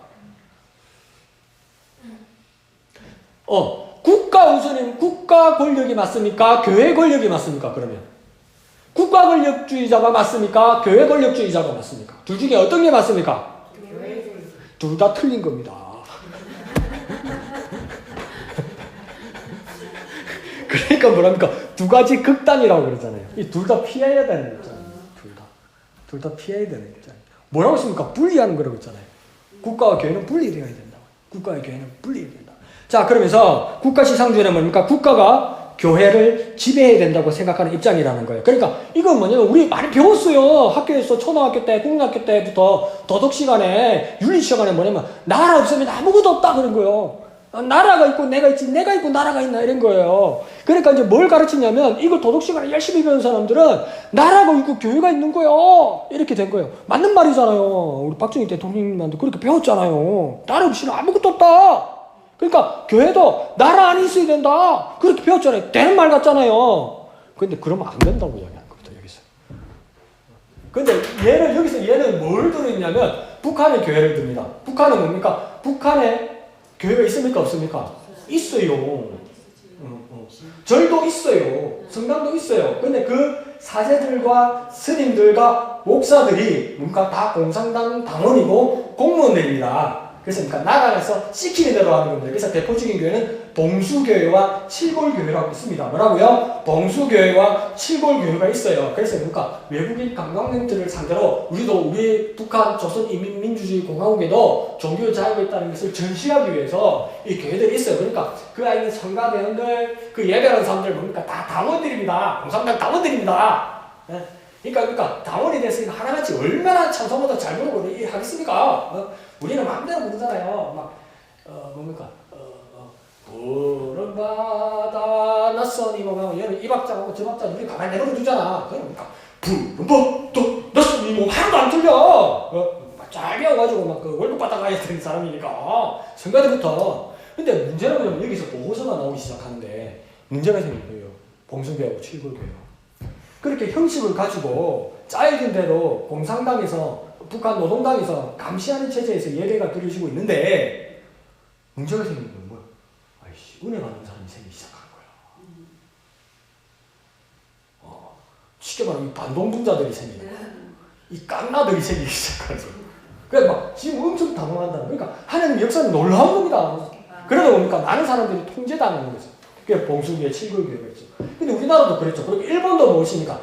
A: 국가 우선이면 국가 권력이 맞습니까? 교회 권력이 맞습니까? 그러면 국가 권력주의자가 맞습니까? 교회 권력주의자가 맞습니까? 둘 중에 어떤 게 맞습니까? 둘 다 틀린 겁니다. 그러니까 뭐랍니까? 두 가지 극단이라고 그러잖아요. 이 둘 다 피해야 되는 입장이에요. 둘 다 피해야 되는 입장이에요. 뭐라고 했습니까? 분리하는 거라고 했잖아요. 국가와 교회는 분리되어야 된다. 국가와 교회는 분리해야 된다. 자, 그러면서 국가 지상주의는 뭡니까? 국가가 교회를 지배해야 된다고 생각하는 입장이라는 거예요. 그러니까 이건 뭐냐면 우리 많이 배웠어요. 학교에서 초등학교 때, 국민학교 때부터 도덕 시간에, 윤리 시간에 뭐냐면 나라 없으면 아무것도 없다 그런 거예요. 나라가 있고 내가 있지, 내가 있고 나라가 있나 이런 거예요. 그러니까 이제 뭘 가르치냐면 이걸 도덕 시간에 열심히 배운 사람들은 나라가 있고 교회가 있는 거예요. 이렇게 된 거예요. 맞는 말이잖아요. 우리 박정희 대통령님한테 그렇게 배웠잖아요. 나라 없이는 아무것도 없다. 그러니까 교회도 나라 안에 있어야 된다. 그렇게 배웠잖아요. 되는 말 같잖아요. 근데 그러면 안 된다고 이야기하는 겁니다. 여기서. 근데 얘는 뭘 들었냐면 북한의 교회를 듭니다. 북한은 뭡니까? 북한에 교회가 있습니까? 없습니까? 있어요. 절도 있어요. 성당도 있어요. 근데 그 사제들과 스님들과 목사들이 뭔가 다 공산당 당원이고 공무원들입니다. 그래서 그러니까 나라에서 시키는 대로 하는 겁니다. 그래서 대표적인 교회는 봉수교회와 칠골교회라고 있습니다. 뭐라고요? 봉수교회와 칠골교회가 있어요. 그래서 그러니까 외국인 관광객들을 상대로 우리 북한 조선인민민주주의공화국에도 종교 자유가 있다는 것을 전시하기 위해서 이 교회들이 있어요. 그러니까 그 안에 성가대원들, 그 예배하는 사람들 뭡니까? 다 당원들입니다. 공산당 당원들입니다. 그러니까 당원이 됐으니까 하나같이 얼마나 찬송보다 잘 부르고 하겠습니까? 우리는 마음대로 부르잖아요. 뭡니까? 푸른 바다 낯선 이모 얘는 이 박자하고 저 박자 우리 가만히 내버려 두잖아. 그러니까 푸른 바다 낯선 이모 하나도 안 틀려. 잘 배워가지고 막 그 월급 받아 가야 되는 사람이니까 성가대부터. 근데 문제는 뭐냐면 여기서 보호서가 나오기 시작하는데 문제가 생긴 거예요. 봉수교하고 칠골교회가. 그렇게 형식을 가지고 짜여진 대로 공산당에서 북한 노동당에서 감시하는 체제에서 예배가 드려지고 있는데 문제가 생긴 건 뭐야? 아이씨, 은혜 받는 사람이 생기기 시작한 거야. 쉽게 말하면 이 반동분자들이 생기는 거야. 이 깡나들이 생기기 시작하죠. 그래서 막 지금 엄청 당황한다는. 그러니까 하나님 역사는 놀라운 겁니다. 그러다 보니까 많은 사람들이 통제당하는 거죠. 그게 봉수교회, 칠골교회가 있죠. 근데 우리나라도 그랬죠. 그리고 일본도 무엇입니까?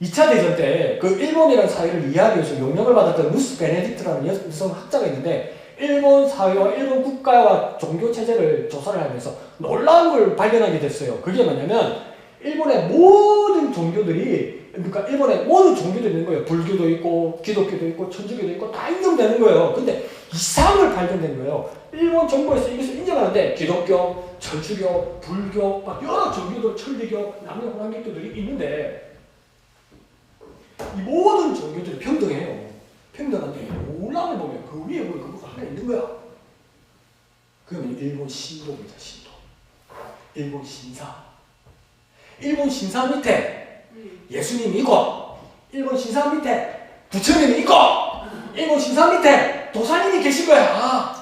A: 2차 대전 때 그 일본이라는 사회를 이해하기 위해서 용역을 받았던 루스 베네딕트라는 여성 학자가 있는데 일본 사회와 일본 국가와 종교 체제를 조사를 하면서 놀라운 걸 발견하게 됐어요. 그게 뭐냐면 일본의 모든 모든 종교들이, 그러니까 일본에 모든 종교들이 있는 거예요. 불교도 있고 기독교도 있고 천주교도 있고 다 인정되는 거예요. 근데 이상을 발견된 거예요. 일본 정부에서 이것을 인정하는데 기독교, 천주교, 불교, 막 여러 종교들, 천리교, 남녀공학교들이 있는데 이 모든 종교들이 평등해요. 평등한데 올라를 보면 그 위에 보면 그거 하나 있는 거야. 그러면 일본 신도입니다. 신도. 일본 신사. 일본 신사 밑에 예수님이 있고, 일본 신사 밑에 부처님이 있고, 일본 신사 밑에 도사님이 계신 거야.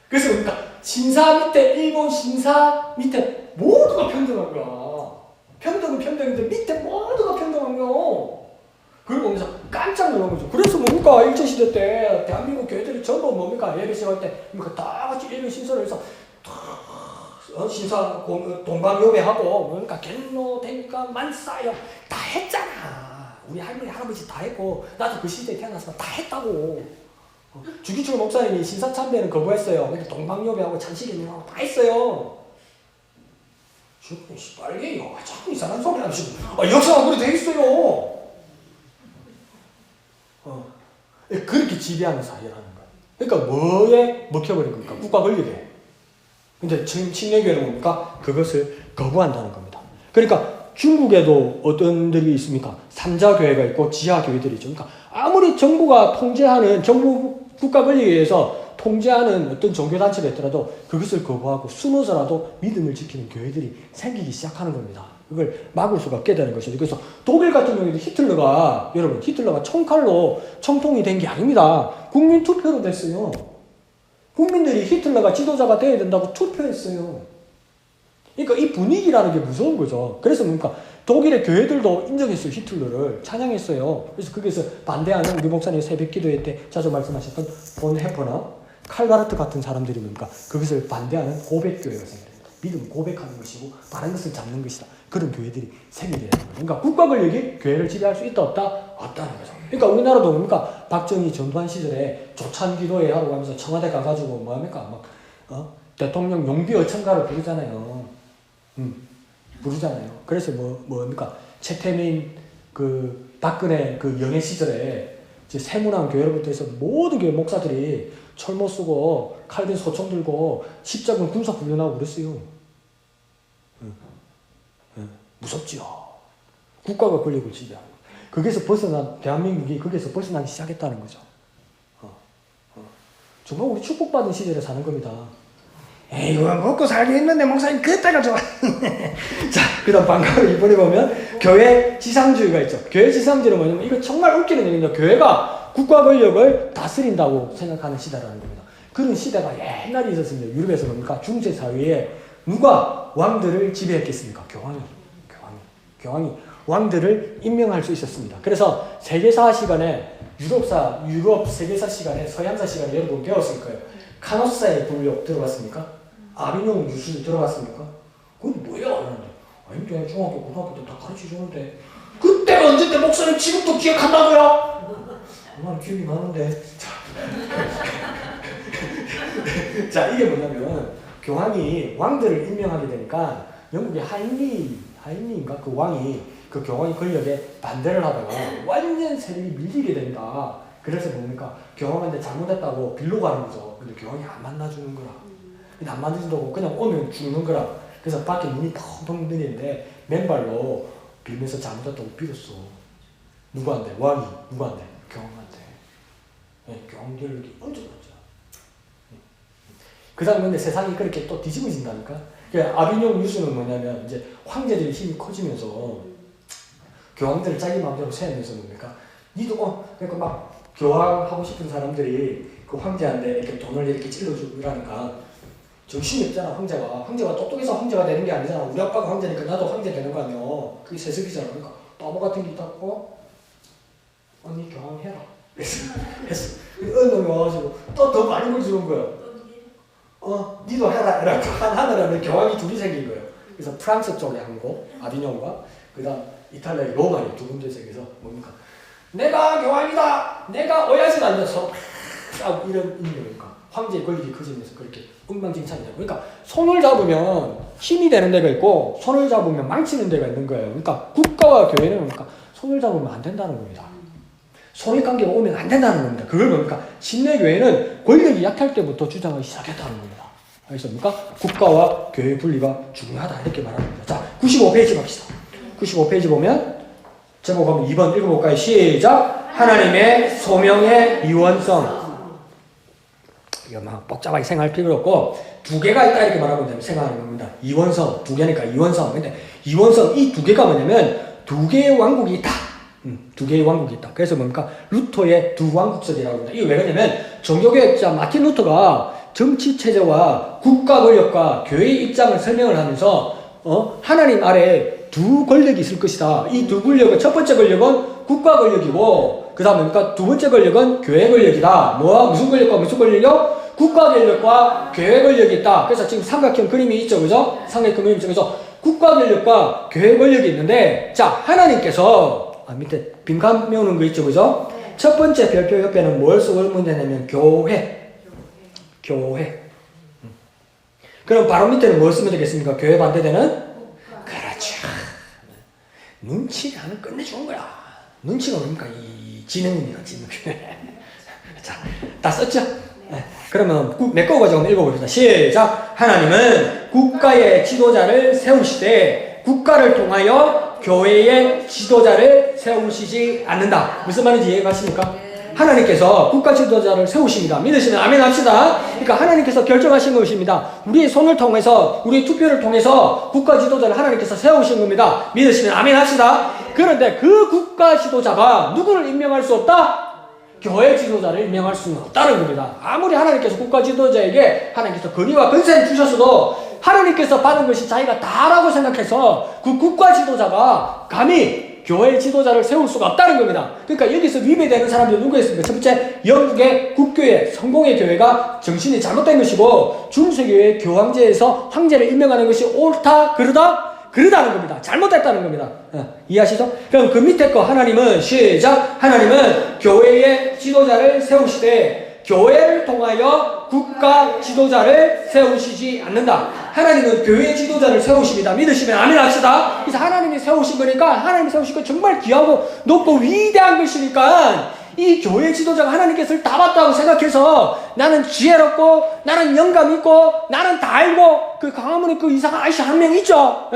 A: 그래서 그러니까 신사 밑에, 일본 신사 밑에 모두가 평등한 거야. 평등은 평등인데 밑에 모두가 평등한 거야. 그걸 보면서 깜짝 놀란 거죠. 그래서 뭡니까? 일제시대 때 대한민국 교회들이 전부 뭡니까? 예배 시작할 때 뭡니까? 다 같이 예배 신설을 해서 신사 동방요배하고 뭡니까? 갤로 되니까 만사요 다 했잖아. 우리 할머니 할아버지 다 했고 나도 그 시대에 태어나서 다 했다고. 주기철 목사님이 신사 참배는 거부했어요. 근데 동방요배하고 찬식예배하고 다 했어요. 빨개요. 자꾸 이상한 소리 하시고. 역사가 그래 돼 있어요. 그렇게 지배하는 사회라는 거야. 그러니까 뭐에 먹혀버린 겁니까? 국가 권력에. 근데 지금 침례교회는 뭡니까? 그것을 거부한다는 겁니다. 그러니까 중국에도 어떤 들이 있습니까? 삼자교회가 있고 지하교회들이 있죠. 그러니까 아무리 정부가 통제하는, 정부 국가 권력에 의해서 통제하는 어떤 종교단체가 있더라도 그것을 거부하고 숨어서라도 믿음을 지키는 교회들이 생기기 시작하는 겁니다. 그걸 막을 수가 없게 되는 것이죠. 그래서 독일 같은 경우에도 히틀러가, 여러분, 히틀러가 총칼로 총통이 된 게 아닙니다. 국민 투표로 됐어요. 국민들이 히틀러가 지도자가 되어야 된다고 투표했어요. 그러니까 이 분위기라는 게 무서운 거죠. 그래서 뭡니까? 독일의 교회들도 인정했어요. 히틀러를 찬양했어요. 그래서 거기서 반대하는 우리 목사님 새벽 기도회 때 자주 말씀하셨던 본 해퍼나 칼바르트 같은 사람들이 뭡니까? 그것을 반대하는 고백교회가 생깁니다. 믿음 고백하는 것이고 바른 것을 잡는 것이다. 그런 교회들이 생기게 되는 거예요. 그러니까 국가 권력이 교회를 지배할 수 있다 없다? 없다는 거죠. 그러니까 우리나라도 뭡니까? 박정희 전두환 시절에 조찬 기도회 하러 가면서 청와대 가가지고 뭐합니까? 막 대통령 용비 어천가를 부르잖아요. 부르잖아요. 그래서 뭡니까? 최태민 그 박근혜 그 영예 시절에 이제 세문안 교회로부터 해서 모든 교회 목사들이 철모 쓰고 칼빈 소총 들고 십자군 군사 훈련하고 그랬어요. 무섭지요. 국가가 권력을 지배하고 거기서 대한민국이 거기서 벗어나기 시작했다는 거죠. 정말 우리 축복받은 시절에 사는 겁니다. 에이, 먹고 살기 힘든데 목사님 그때가 좋아. 자, 그 다음 방금 이번에 보면 교회 지상주의가 있죠. 교회 지상주의는 뭐냐면 이거 정말 웃기는 얘기입니다. 교회가 국가 권력을 다스린다고 생각하는 시대라는 겁니다. 그런 시대가 옛날에 있었습니다. 유럽에서 뭡니까? 중세 사회에 누가 왕들을 지배했겠습니까? 교황이 왕들을 임명할 수 있었습니다. 그래서 세계사 시간에 유럽 세계사 시간에 서양사 시간에 여러분 배웠을 거예요. 카노사의 굴욕 들어봤습니까? 아비뇽 유술 들어봤습니까? 그건 뭐야? 아닌데 중학교 고등학교 때 다 가르쳐주는데 그때 언제 때 목사님 지금도 기억한다고요? 정말 기억이 나는데 자 이게 뭐냐면 교황이 왕들을 임명하게 되니까 영국의 하인리인가 그 왕이 그 교황의 권력에 반대를 하다가 완전 세력이 밀리게 된다. 그래서 뭡니까? 교황한테 잘못했다고 빌로 가는 거죠. 근데 교황이 안 만나주는 거라. 근데 안 만나준다고 그냥 오면 죽는 거라. 그래서 밖에 문이 텅텅 들리는데 맨발로 빌면서 잘못했다고 빌었어. 누구한테? 왕이 누구한테? 교황한테. 네, 교황 권력이 엄청 높죠. 그 다음 근데 세상이 그렇게 또 뒤집어진다니까. 그러니까 아비뇽 유수는 뭐냐면 이제 황제들의 힘이 커지면서 교황들을 자기 마음대로 세우면서 뭡니까? 니도 그러니까 막 교황하고 싶은 사람들이 그 황제한테 이렇게 돈을 이렇게 찔러주고 이러니까 정신이 없잖아. 황제가 똑똑해서 황제가 되는 게 아니잖아. 우리 아빠가 황제니까 나도 황제 되는 거 아니야. 그게 세습이잖아. 그러니까 바보 같은 게 있다고 언니 교황 해라. 했어. 어느 놈이 와가지고 또 더 많은 걸 주는 거야. 니도 해라. 이러고 하느라면 교황이 둘이 생긴 거예요. 그래서 프랑스 쪽에 한 거, 아비뇽과 그 다음 이탈리아의 로마에 두 군데 생겨서 뭡니까? 내가 교황이다! 내가 오야진 앉아서 이런 의미니까. 황제의 권력이 커지면서 그렇게 엉망진창이 되고, 그러니까 손을 잡으면 힘이 되는 데가 있고 손을 잡으면 망치는 데가 있는 거예요. 그러니까 국가와 교회는 그러니까 손을 잡으면 안 된다는 겁니다. 손의 관계가 오면 안 된다는 겁니다. 그걸 뭡니까? 신내교회는 권력이 약할 때부터 주장하기 시작했다는 겁니다. 알겠습니까? 국가와 교회의 분리가 중요하다 이렇게 말합니다. 자, 95페이지 갑시다. 95페이지 보면 제목 한번 2번 읽어볼까요? 시작! 하나님의 소명의 유언성. 이거 막 복잡하게 생각할 필요 없고 두 개가 있다 이렇게 말하면 되면 생각하는 겁니다. 이원성, 두 개니까 이원성. 근데 이원성 이 두 개가 뭐냐면 두 개의 왕국이 있다. 두 개의 왕국이 있다. 그래서 뭡니까? 루터의 두 왕국설이라고 합니다. 이게 왜 그러냐면 종교개혁자 마틴 루터가 정치 체제와 국가 권력과 교회의 입장을 설명을 하면서 하나님 아래 두 권력이 있을 것이다. 이 두 권력은 첫 번째 권력은 국가 권력이고 그 다음에 그러니까 두 번째 권력은 교회 권력이다. 무슨 권력과 무슨 권력이요? 국가 권력과 교회 권력이 있다. 그래서 지금 삼각형 그림이 있죠. 그죠? 삼각형 그림이 있죠. 그래서 국가 권력과 교회 권력이 있는데 자 하나님께서 밑에 빈칸 메우는 거 있죠. 그죠?
B: 네.
A: 첫 번째 별표 옆에는 뭘 쓰고 있으면 되냐면 교회. 그럼 바로 밑에는 뭘 쓰면 되겠습니까? 교회 반대되는? 그렇죠. 눈치를 끝내주는 거야. 눈치가 뭡니까? 이 지능입니다. 지능. 자, 다 썼죠? 네. 그러면 메꿔 가지고 한번 읽어봅시다. 시작! 하나님은 국가의 지도자를 세우시되 국가를 통하여 교회의 지도자를 세우시지 않는다. 무슨 말인지 이해가십니까? 하나님께서 국가 지도자를 세우십니다. 믿으시면 아멘 합시다. 그러니까 하나님께서 결정하신 것입니다. 우리의 손을 통해서 우리의 투표를 통해서 국가 지도자를 하나님께서 세우신 겁니다. 믿으시면 아멘 합시다. 그런데 그 국가 지도자가 누구를 임명할 수 없다? 교회 지도자를 임명할 수는 없다는 겁니다. 아무리 하나님께서 국가 지도자에게 하나님께서 권위와 권세를 주셨어도 하나님께서 받은 것이 자기가 다라고 생각해서 그 국가 지도자가 감히 교회 지도자를 세울 수가 없다는 겁니다. 그러니까 여기서 위배되는 사람들이 누구였습니까? 첫 번째, 영국의 국교회, 성공의 교회가 정신이 잘못된 것이고 중세교회의 교황제에서 황제를 임명하는 것이 옳다, 그러다는 겁니다. 잘못됐다는 겁니다. 이해하시죠? 그럼 그 밑에 거 하나님은 시작! 하나님은 교회의 지도자를 세우시되 교회를 통하여 국가 지도자를 세우시지 않는다. 하나님은 교회 지도자를 세우십니다. 믿으시면 아멘 합시다. 그래서 하나님이 세우신 거니까 하나님이 세우신 거 정말 귀하고 높고 위대한 것이니까 이 교회 지도자가 하나님께서 다 봤다고 생각해서 나는 지혜롭고 나는 영감 있고 나는 다 알고 그 강화문에 그 이상한 아저씨 한 명 있죠.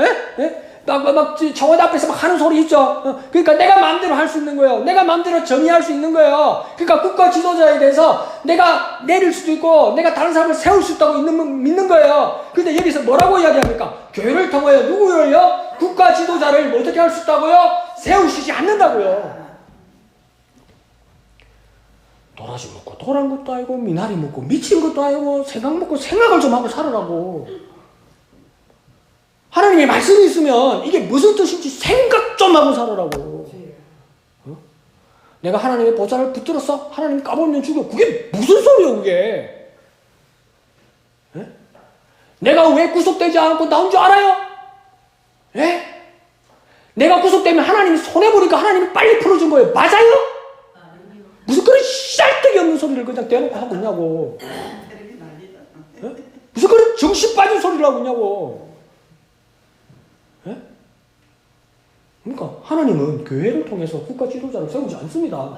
A: 막 청와대 앞에서 막 하는 소리 있죠. 그러니까 내가 마음대로 할 수 있는 거예요. 내가 마음대로 정의할 수 있는 거예요. 그러니까 국가 지도자에 대해서 내가 내릴 수도 있고 내가 다른 사람을 세울 수 있다고 믿는 거예요. 근데 여기서 뭐라고 이야기합니까? 교회를 통하여 누구를요? 국가 지도자를 어떻게 할 수 있다고요? 세우시지 않는다고요. 도라지 먹고 도란 것도 아니고 미나리 먹고 미친 것도 아니고 생각 먹고 생각을 좀 하고 살으라고. 하나님의 말씀이 있으면 이게 무슨 뜻인지 생각 좀 하고 살으라고. 내가 하나님의 보좌를 붙들었어? 하나님 까불면 죽여. 그게 무슨 소리야 그게? 내가 왜 구속되지 않고 나온 줄 알아요? 내가 구속되면 하나님이 손해보니까 하나님이 빨리 풀어준 거예요. 맞아요? 무슨 그런 쌀데기 없는 소리를 그냥 대놓고 하고 있냐고. 무슨 그런 정신 빠진 소리를 하고 있냐고. 그러니까 하나님은 교회를 통해서 국가 지도자를 세우지 않습니다.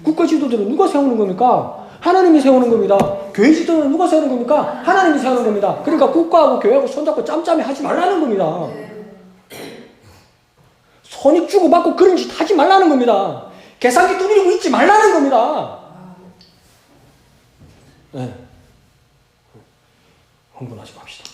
A: 국가 지도자를 누가 세우는 겁니까? 하나님이 세우는 겁니다. 교회 지도자는 누가 세우는 겁니까? 하나님이 세우는 겁니다. 그러니까 국가하고 교회하고 손잡고 짬짬이 하지 말라는 겁니다. 손이 주고받고 그런 짓 하지 말라는 겁니다. 계산기 두드리고 있지 말라는 겁니다. 흥분하지 맙시다.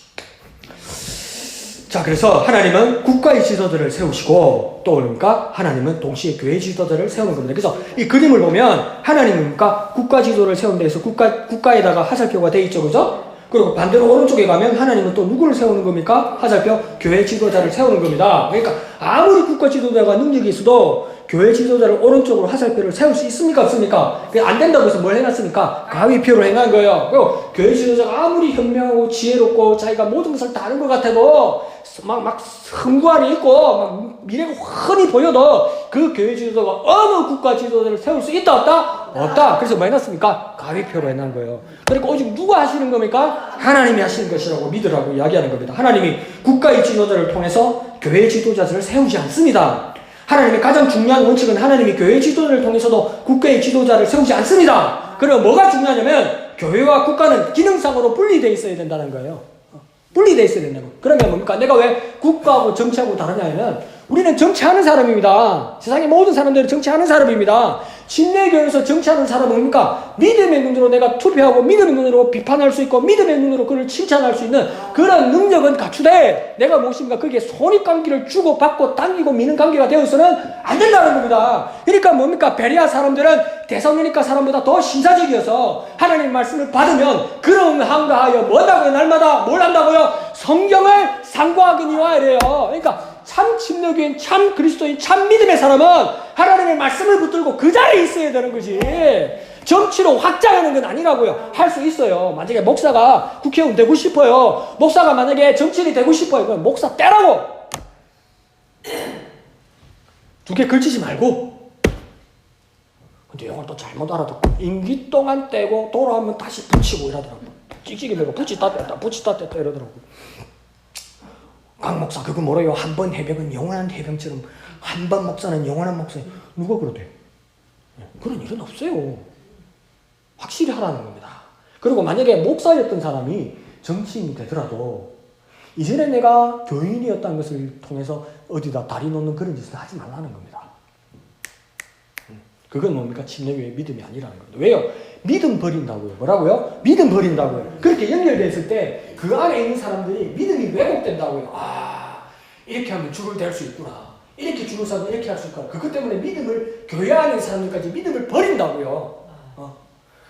A: 자, 그래서 하나님은 국가의 지도자를 세우시고 또 그러니까 하나님은 동시에 교회 지도자를 세우는 겁니다. 그래서 이 그림을 보면 하나님은 그러니까 국가 지도를 세운 데에서 국가에다가 화살표가 돼 있죠. 그죠? 그리고 반대로 오른쪽에 가면 하나님은 또 누구를 세우는 겁니까? 화살표 교회 지도자를 세우는 겁니다. 그러니까 아무리 국가 지도자가 능력이 있어도 교회 지도자를 오른쪽으로 화살표를 세울 수 있습니까? 없습니까? 안 된다고 해서 뭘 해놨습니까? 가위표로 해놓은 거예요. 그리고 교회 지도자가 아무리 현명하고 지혜롭고 자기가 모든 것을 다 아는 것 같아도 막 성관이 있고 막 미래가 훤히 보여도 그 교회 지도자가 어느 국가 지도자를 세울 수 있다 없다? 없다. 그래서 뭐 해놨습니까? 가위표로 해놓은 거예요. 그러니까 오직 누가 하시는 겁니까? 하나님이 하시는 것이라고 믿으라고 이야기하는 겁니다. 하나님이 국가의 지도자를 통해서 교회의 지도자들을 세우지 않습니다. 하나님의 가장 중요한 원칙은 하나님이 교회의 지도자를 통해서도 국가의 지도자를 세우지 않습니다. 그럼 뭐가 중요하냐면 교회와 국가는 기능상으로 분리되어 있어야 된다는 거예요. 분리되어 있어야 된다고. 그러면 뭡니까? 내가 왜 국가하고 정치하고 다르냐면 우리는 정치하는 사람입니다. 세상의 모든 사람들은 정치하는 사람입니다. 침례교회에서 정치하는 사람은 뭡니까? 믿음의 눈으로 내가 투표하고 믿음의 눈으로 비판할 수 있고 믿음의 눈으로 그를 칭찬할 수 있는 그런 능력은 갖추되 내가 무엇입니까? 그게 손익관계를 주고 받고 당기고 미는 관계가 되어서는 안 된다는 겁니다. 그러니까 뭡니까? 베레아 사람들은 대성이니까 사람보다 더 신사적이어서 하나님의 말씀을 받으면 그런 한가하여 뭐라고요? 날마다 뭘 한다고요? 성경을 상고하거니와 이래요. 그러니까 참 침례교인, 참 그리스도인, 참 믿음의 사람은 하나님의 말씀을 붙들고 그 자리에 있어야 되는 거지. 정치로 확장하는 건 아니라고요. 할 수 있어요. 만약에 목사가 국회의원 되고 싶어요. 목사가 만약에 정치인이 되고 싶어요. 그럼 목사 떼라고. 두 개 걸치지 말고. 근데 이걸 또 잘못 알아듣고 임기 동안 떼고 돌아오면 다시 붙이고 이러더라고. 찍찍이 매고 붙이다 뗐다 붙이다 뗐다 이러더라고. 강 목사 그거 뭐래요? 한 번 해병은 영원한 해병처럼 한 번 목사는 영원한 목사. 누가 그러대? 그런 일은 없어요. 확실히 하라는 겁니다. 그리고 만약에 목사였던 사람이 정치인이 되더라도 이전에 내가 교인이었다는 것을 통해서 어디다 다리 놓는 그런 짓을 하지 말라는 겁니다. 그건 뭡니까? 침례교회의 믿음이 아니라는 겁니다. 왜요? 믿음 버린다고요. 뭐라고요? 믿음 버린다고요. 그렇게 연결됐을 때 그 안에 있는 사람들이 믿음이 왜곡된다고요. 아, 이렇게 하면 줄을 댈 수 있구나. 이렇게 줄을 서면 이렇게 할 수 있구나. 그것 때문에 믿음을, 교회 안에 있는 사람들까지 믿음을 버린다고요.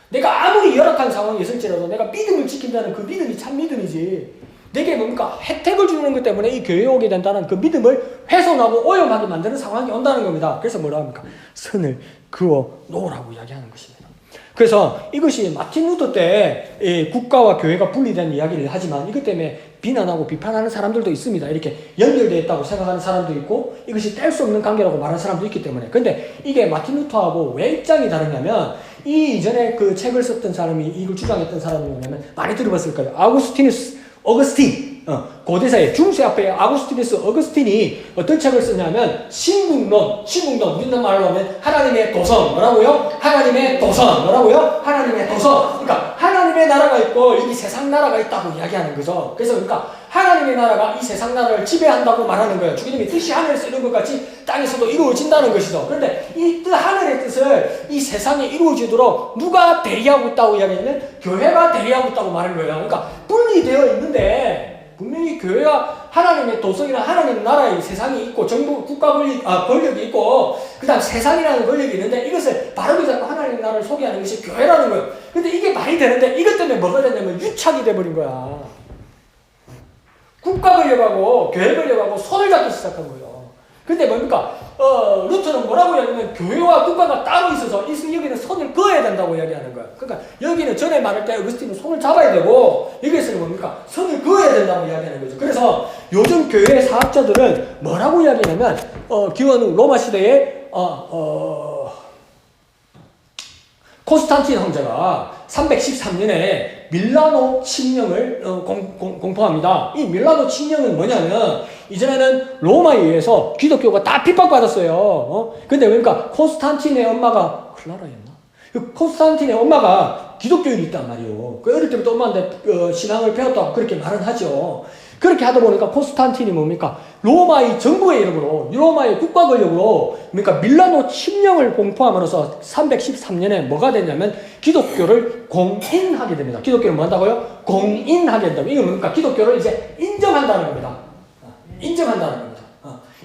A: 내가 아무리 열악한 상황이 있을지라도 내가 믿음을 지킨다는 그 믿음이 참 믿음이지. 내게 뭡니까? 혜택을 주는 것 때문에 이 교회에 오게 된다는 그 믿음을 훼손하고 오염하게 만드는 상황이 온다는 겁니다. 그래서 뭐라 합니까? 선을 그어 놓으라고 이야기하는 것입니다. 그래서 이것이 마틴 루터 때 국가와 교회가 분리된 이야기를 하지만 이것 때문에 비난하고 비판하는 사람들도 있습니다. 이렇게 연결되어 있다고 생각하는 사람도 있고 이것이 뗄 수 없는 관계라고 말하는 사람도 있기 때문에. 근데 이게 마틴 루터하고 왜 입장이 다르냐면 이 이전에 그 책을 썼던 사람이 이걸 주장했던 사람이 뭐냐면 많이 들어봤을 거예요. 어거스틴. 고대사의 중세 앞에 아구스티누스 어거스틴이 어떤 책을 썼냐면 신국론, 우리나라 말로 하면 하나님의 도성, 뭐라고요? 하나님의 도성, 뭐라고요? 하나님의 도성. 그러니까 하나님의 나라가 있고 여기 세상 나라가 있다고 이야기하는 거죠. 그래서 그러니까 하나님의 나라가 이 세상 나라를 지배한다고 말하는 거예요. 주님의 뜻이 하늘에서 이룬 것 같이 땅에서도 이루어진다는 것이죠. 그런데 이 하늘의 뜻을 이 세상에 이루어지도록 누가 대리하고 있다고 이야기하냐면 교회가 대리하고 있다고 말하는 거예요. 그러니까 분리되어 있는데 분명히 교회가 하나님의 도성이나 하나님의 나라의 세상이 있고 정부, 국가 권력이 있고 그 다음 세상이라는 권력이 있는데 이것을 바르게 잡고 하나님의 나라를 소개하는 것이 교회라는 거예요. 근데 이게 말이 되는데 이것 때문에 뭐가 됐냐면 유착이 돼버린 거야. 국가 권력하고 교회 권력하고 손을 잡기 시작한 거예요. 근데 뭡니까? 루터는 뭐라고 하냐면 교회와 국가가 따로 있어서 여기는 선을 그어야 된다고 이야기하는 거예요. 그러니까 여기는 전에 말할 때 어거스틴은 손을 잡아야 되고 여기서는 뭡니까? 선을 그어야 된다고 이야기하는 거죠. 그래서 요즘 교회 사학자들은 뭐라고 이야기하냐면 기원후 로마 시대에 콘스탄틴 황제가 313년에 밀라노 칙령을 공포합니다. 이 밀라노 칙령은 뭐냐면 이전에는 로마에 의해서 기독교가 다 핍박받았어요. 근데 그러니까 콘스탄틴의 엄마가 클라라였나? 콘스탄틴의 엄마가 기독교인이 있단 말이에요. 그 어릴 때부터 엄마한테 신앙을 배웠다고 그렇게 말은 하죠. 그렇게 하다 보니까 콘스탄틴이 뭡니까? 로마의 정부의 이름으로, 로마의 국가 권력으로, 그러니까 밀라노 칙령을 공포함으로써 313년에 뭐가 됐냐면 기독교를 공인하게 됩니다. 기독교를 뭐 한다고요? 공인하게 된다고. 이건 뭡니까? 기독교를 이제 인정한다는 겁니다. 인정한다는 겁니다.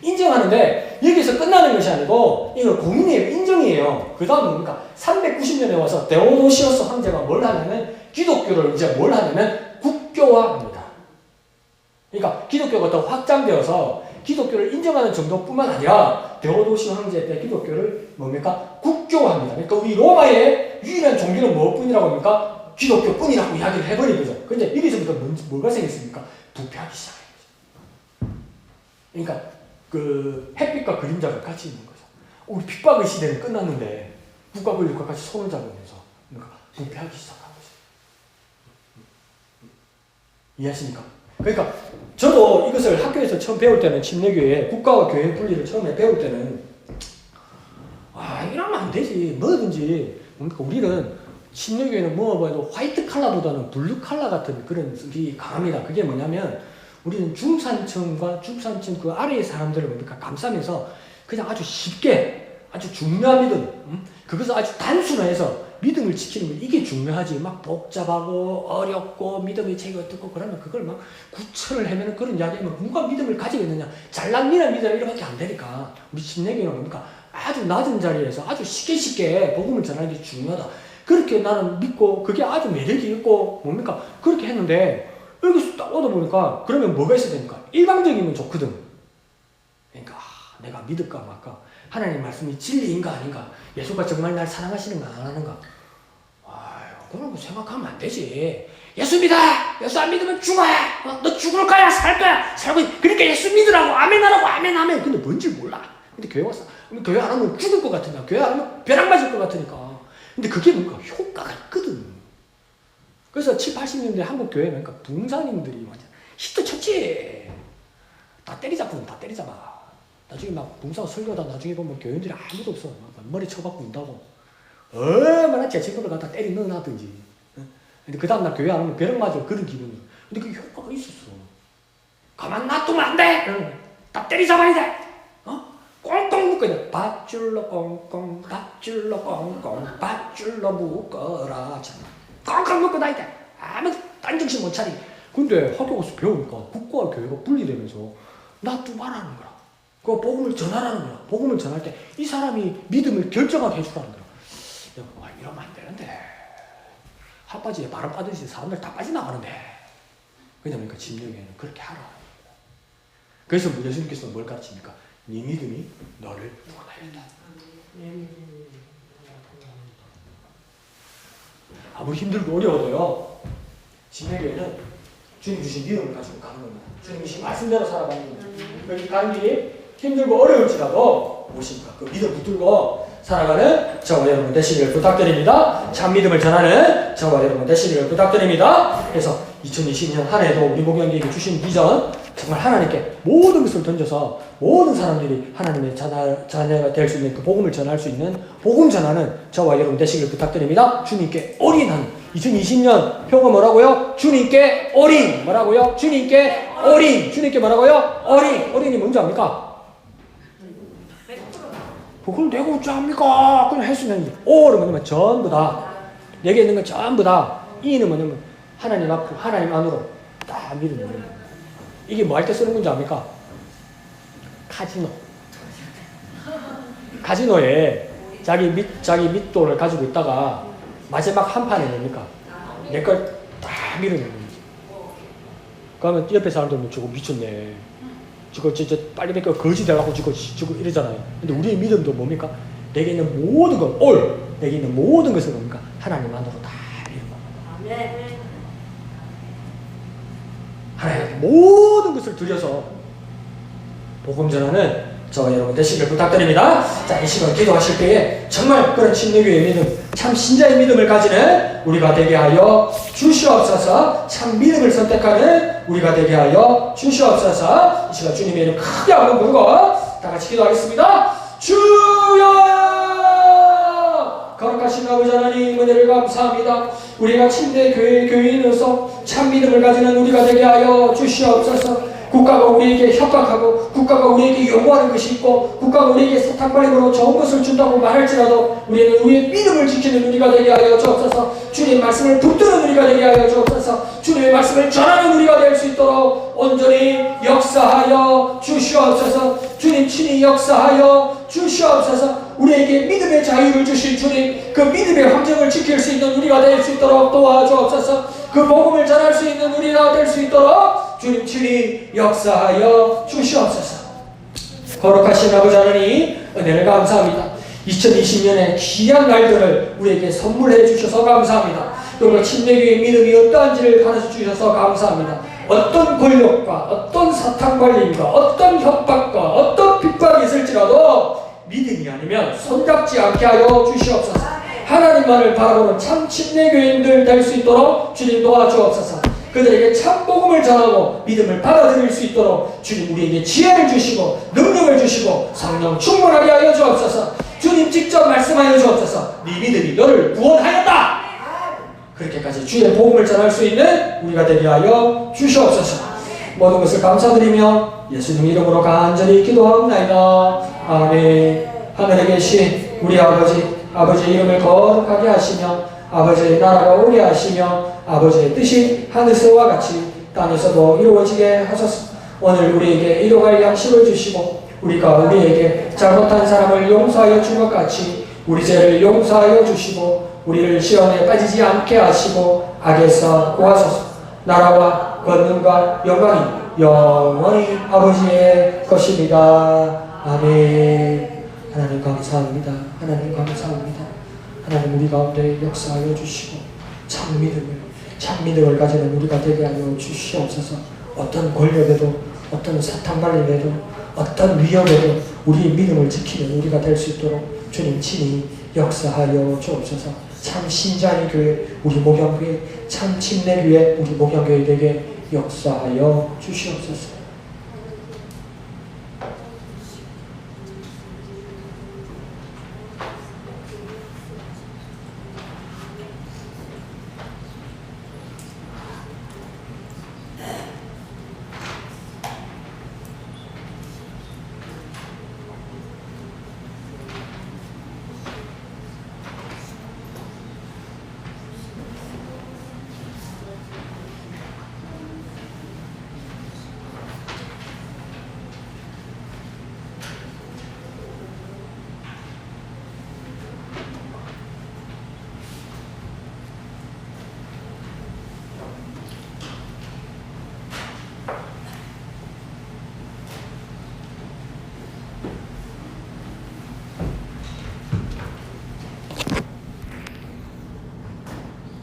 A: 인정하는데 여기서 끝나는 것이 아니고 이건 공인이에요. 인정이에요. 그 다음 뭡니까? 390년에 와서 데오도시우스 황제가 뭘 하냐면 기독교를 이제 뭘 하냐면 국교화합니다. 그러니까 기독교가 더 확장되어서 기독교를 인정하는 정도뿐만 아니라 데오도시 황제 때 기독교를 뭡니까? 국교화합니다. 그러니까 우리 로마의 유일한 종교는 무엇뿐이라고 합니까? 기독교뿐이라고 이야기를 해버린 거죠. 근데 여기서부터 뭐가 생겼습니까? 부패하기 시작해요. 그러니까 그 햇빛과 그림자가 같이 있는 거죠. 우리 핍박의 시대는 끝났는데 국가 권력과 같이 손을 잡으면서 뭔가 부패하기 시작한 거죠. 이해하십니까? 그러니까 저도 이것을 학교에서 처음 배울 때는 침례교회 국가와 교회 분리를 처음에 배울 때는 이러면 안 되지. 뭐든지 그러니까 우리는 침례교회는 뭐 봐도 화이트 칼라보다는 블루 칼라 같은 그런 게 강합니다. 그게 뭐냐면 우리는 중산층과 중산층 그 아래의 사람들을 뭡니까 감싸면서 그냥 아주 쉽게 아주 중요한 믿음 그것을 아주 단순화해서 믿음을 지키는 거 이게 중요하지. 막 복잡하고 어렵고 믿음의 책이 어떻고 그러면 그걸 막 구천을 헤매는 그런 이야기하면 누가 믿음을 가지겠느냐. 잘난리나 믿음 이렇게 안 되니까 우리 침례교회는 뭡니까 아주 낮은 자리에서 아주 쉽게 복음을 전하는 게 중요하다. 그렇게 나는 믿고 그게 아주 매력이 있고 뭡니까 그렇게 했는데 여기서 딱 오다 보니까 그러면 뭐가 있어야 됩니까? 일방적이면 좋거든. 그러니까 내가 믿을까 말까 하나님 말씀이 진리인가 아닌가 예수가 정말 날 사랑하시는가 안 하는가 그런 거 생각하면 안 되지. 예수 믿어! 예수 안 믿으면 죽어! 너 죽을 거야 살 거야 살고 그러니까 예수 믿으라고 아멘 하라고 아멘 근데 뭔지 몰라. 근데 교회 왔어. 교회 안 하면 죽을 것 같으니까 교회 안 하면 벼락 맞을 것 같으니까. 근데 그게 뭔가 효과가 있거든. 그래서 7, 80년대 한국 교회 그러니까 봉사님들이 완전 히트 쳤지. 다 때리잡거든. 다 때리잡아. 나중에 막 봉사가 설교하다 나중에 보면 교인들이 아무도 없어. 막 머리 쳐박고 운다고. 얼마나 제 친구를 갖다 때리 넣어놨든지. 근데 그 다음날 교회 안 오면 벼락 맞을 그런 기분이. 근데 그게 효과가 있었어. 가만 놔두면 안 돼. 다 때리잡아야 돼. 꽁꽁 묶어야 밧줄로 꽁꽁 밧줄로 꽁꽁 밧줄로 묶어라. 꽁꽁 묶고 다니자. 아무 딴 정신 못 차리. 근데 학교 가서 배우니까 국가와 교회가 분리되면서 놔두라는 거라. 그 복음을 전하라는 거야. 복음을 전할 때 이 사람이 믿음을 결정하게 해주라는 거야. 이러면 안 되는데. 핫바지에 바람 빠듯이 사람들 다 빠져나가는데. 왜냐면 침례교회는 그렇게 하라. 그래서 예수님께서 뭘 가르칩니까? 네 믿음이 너를 구원하였다. 아무리 힘들고 어려워도요. 침례교회는 주님 주신 믿음을 가지고 가는 겁니다. 주님 주신 말씀대로 살아가는 겁니다. 여기 가는 길이 힘들고 어려울지라도 무엇입니까? 그 믿음 붙들고 살아가는 저와 여러분 되시기를 부탁드립니다. 참 믿음을 전하는 저와 여러분 되시기를 부탁드립니다. 그래서 2020년 한 해도 우리 목양님이 주신 비전 정말 하나님께 모든 것을 던져서 모든 사람들이 하나님의 자녀가 될 수 있는 그 복음을 전할 수 있는 복음 전하는 저와 여러분 되시기를 부탁드립니다. 주님께 올인하는 2020년 표가 뭐라고요? 주님께 올인. 뭐라고요? 주님께 올인. 주님께 뭐라고요? 올인. 올인이 뭔지 압니까? 그걸 내가 어찌 합니까? 그냥 했으면 오는 뭐냐면 전부 다 내게 있는 건 전부 다 이는 뭐냐면 하나님 앞으로 하나님 안으로 다 믿는 거예요. 이게 뭐 할 때 쓰는 건지 압니까? 카지노에 자기 밑돈을 가지고 있다가 마지막 한 판에 뭡니까? 내 걸 다 밀어내는 거지. 그러면 옆에 사람들은 저거 미쳤네. 저거 진짜 빨리 뺏겨 거지 되려고 저거 이러잖아요. 근데 우리의 믿음도 뭡니까? 내게 있는 모든 것, 내게 있는 모든 것을 뭡니까? 하나님 안으로 다 밀는 겁니다. 하나님 모든 것을 들여서 복음 전하는 저와 여러분 되시길 부탁드립니다. 자, 이 시간 기도하실 때에 정말 그런 침례교회의 믿음, 참 신자의 믿음을 가지는 우리가 되게 하여 주시옵소서. 참 믿음을 선택하는 우리가 되게 하여 주시옵소서. 이 시간 주님의 이름 크게 한번 부르고 다 같이 기도하겠습니다. 주여! 거룩하신 아버지 하나님 은혜를 감사합니다. 우리가 침례 교회인으로서 참 믿음을 가지는 우리가 되게 하여 주시옵소서. 국가가 우리에게 협박하고 국가가 우리에게 요구하는 것이 있고 국가가 우리에게 사탕발림으로 좋은 것을 준다고 말할지라도 우리는 우리의 믿음을 지키는 우리가 되게 하여 주옵소서. 주님의 말씀을 붙드는 우리가 되게 하여 주옵소서. 주님의 말씀을 전하는 우리가 될 수 있도록 온전히 역사하여 주시옵소서. 주님 친히 역사하여 주시옵소서. 우리에게 믿음의 자유를 주신 주님, 그 믿음의 함정을 지킬 수 있는 우리가 될 수 있도록 도와주옵소서. 그 복음을 전할 수 있는 우리가 될 수 있도록 주님 친히 역사하여 주시옵소서. 거룩하신 아버지 하나님 은혜를 감사합니다. 2020년의 귀한 날들을 우리에게 선물해 주셔서 감사합니다. 그리고 침례교회의 믿음이 어떠한지를 가르쳐 주셔서 감사합니다. 어떤 권력과 어떤 사탄 관리인가 어떤 협박과 어떤 핍박이 있을지라도 믿음이 아니면 손잡지 않게 하여 주시옵소서. 하나님만을 바라보는 참 침례교인들 될 수 있도록 주님 도와주옵소서. 그들에게 참 복음을 전하고 믿음을 받아들일 수 있도록 주님 우리에게 지혜를 주시고 능력을 주시고 성령 충만하게 하여 주옵소서. 주님 직접 말씀하여 주옵소서. 네 믿음이 너를 구원하였다. 그렇게까지 주의 복음을 전할 수 있는 우리가 되게 하여 주시옵소서. 모든 것을 감사드리며 예수님 이름으로 간절히 기도하옵나이다. 아멘. 하늘에 계신 우리 아버지의 이름을 거룩하게 하시며 아버지의 나라가 오게 하시며 아버지의 뜻이 하늘에서와 같이 땅에서도 이루어지게 하소서. 오늘 우리에게 일용할 양식을 주시고 우리가 우리에게 잘못한 사람을 용서하여 준 것 같이 우리 죄를 용서하여 주시고 우리를 시험에 빠지지 않게 하시고 악에서 구하소서. 나라와 권능과 영광이 영원히 아버지의 것입니다. 아멘. 하나님 감사합니다. 하나님 감사합니다. 하나님 우리 가운데 역사하여 주시고 참 믿음을 가지는 우리가 되게 하여 주시옵소서. 어떤 권력에도 어떤 사탄 발림에도 어떤 위협에도 우리의 믿음을 지키는 우리가 될 수 있도록 주님 친히 역사하여 주옵소서. 참 신자의 교회 우리 목양교회 참 침례교회 우리 목양교회 되게 역사하여 주시옵소서.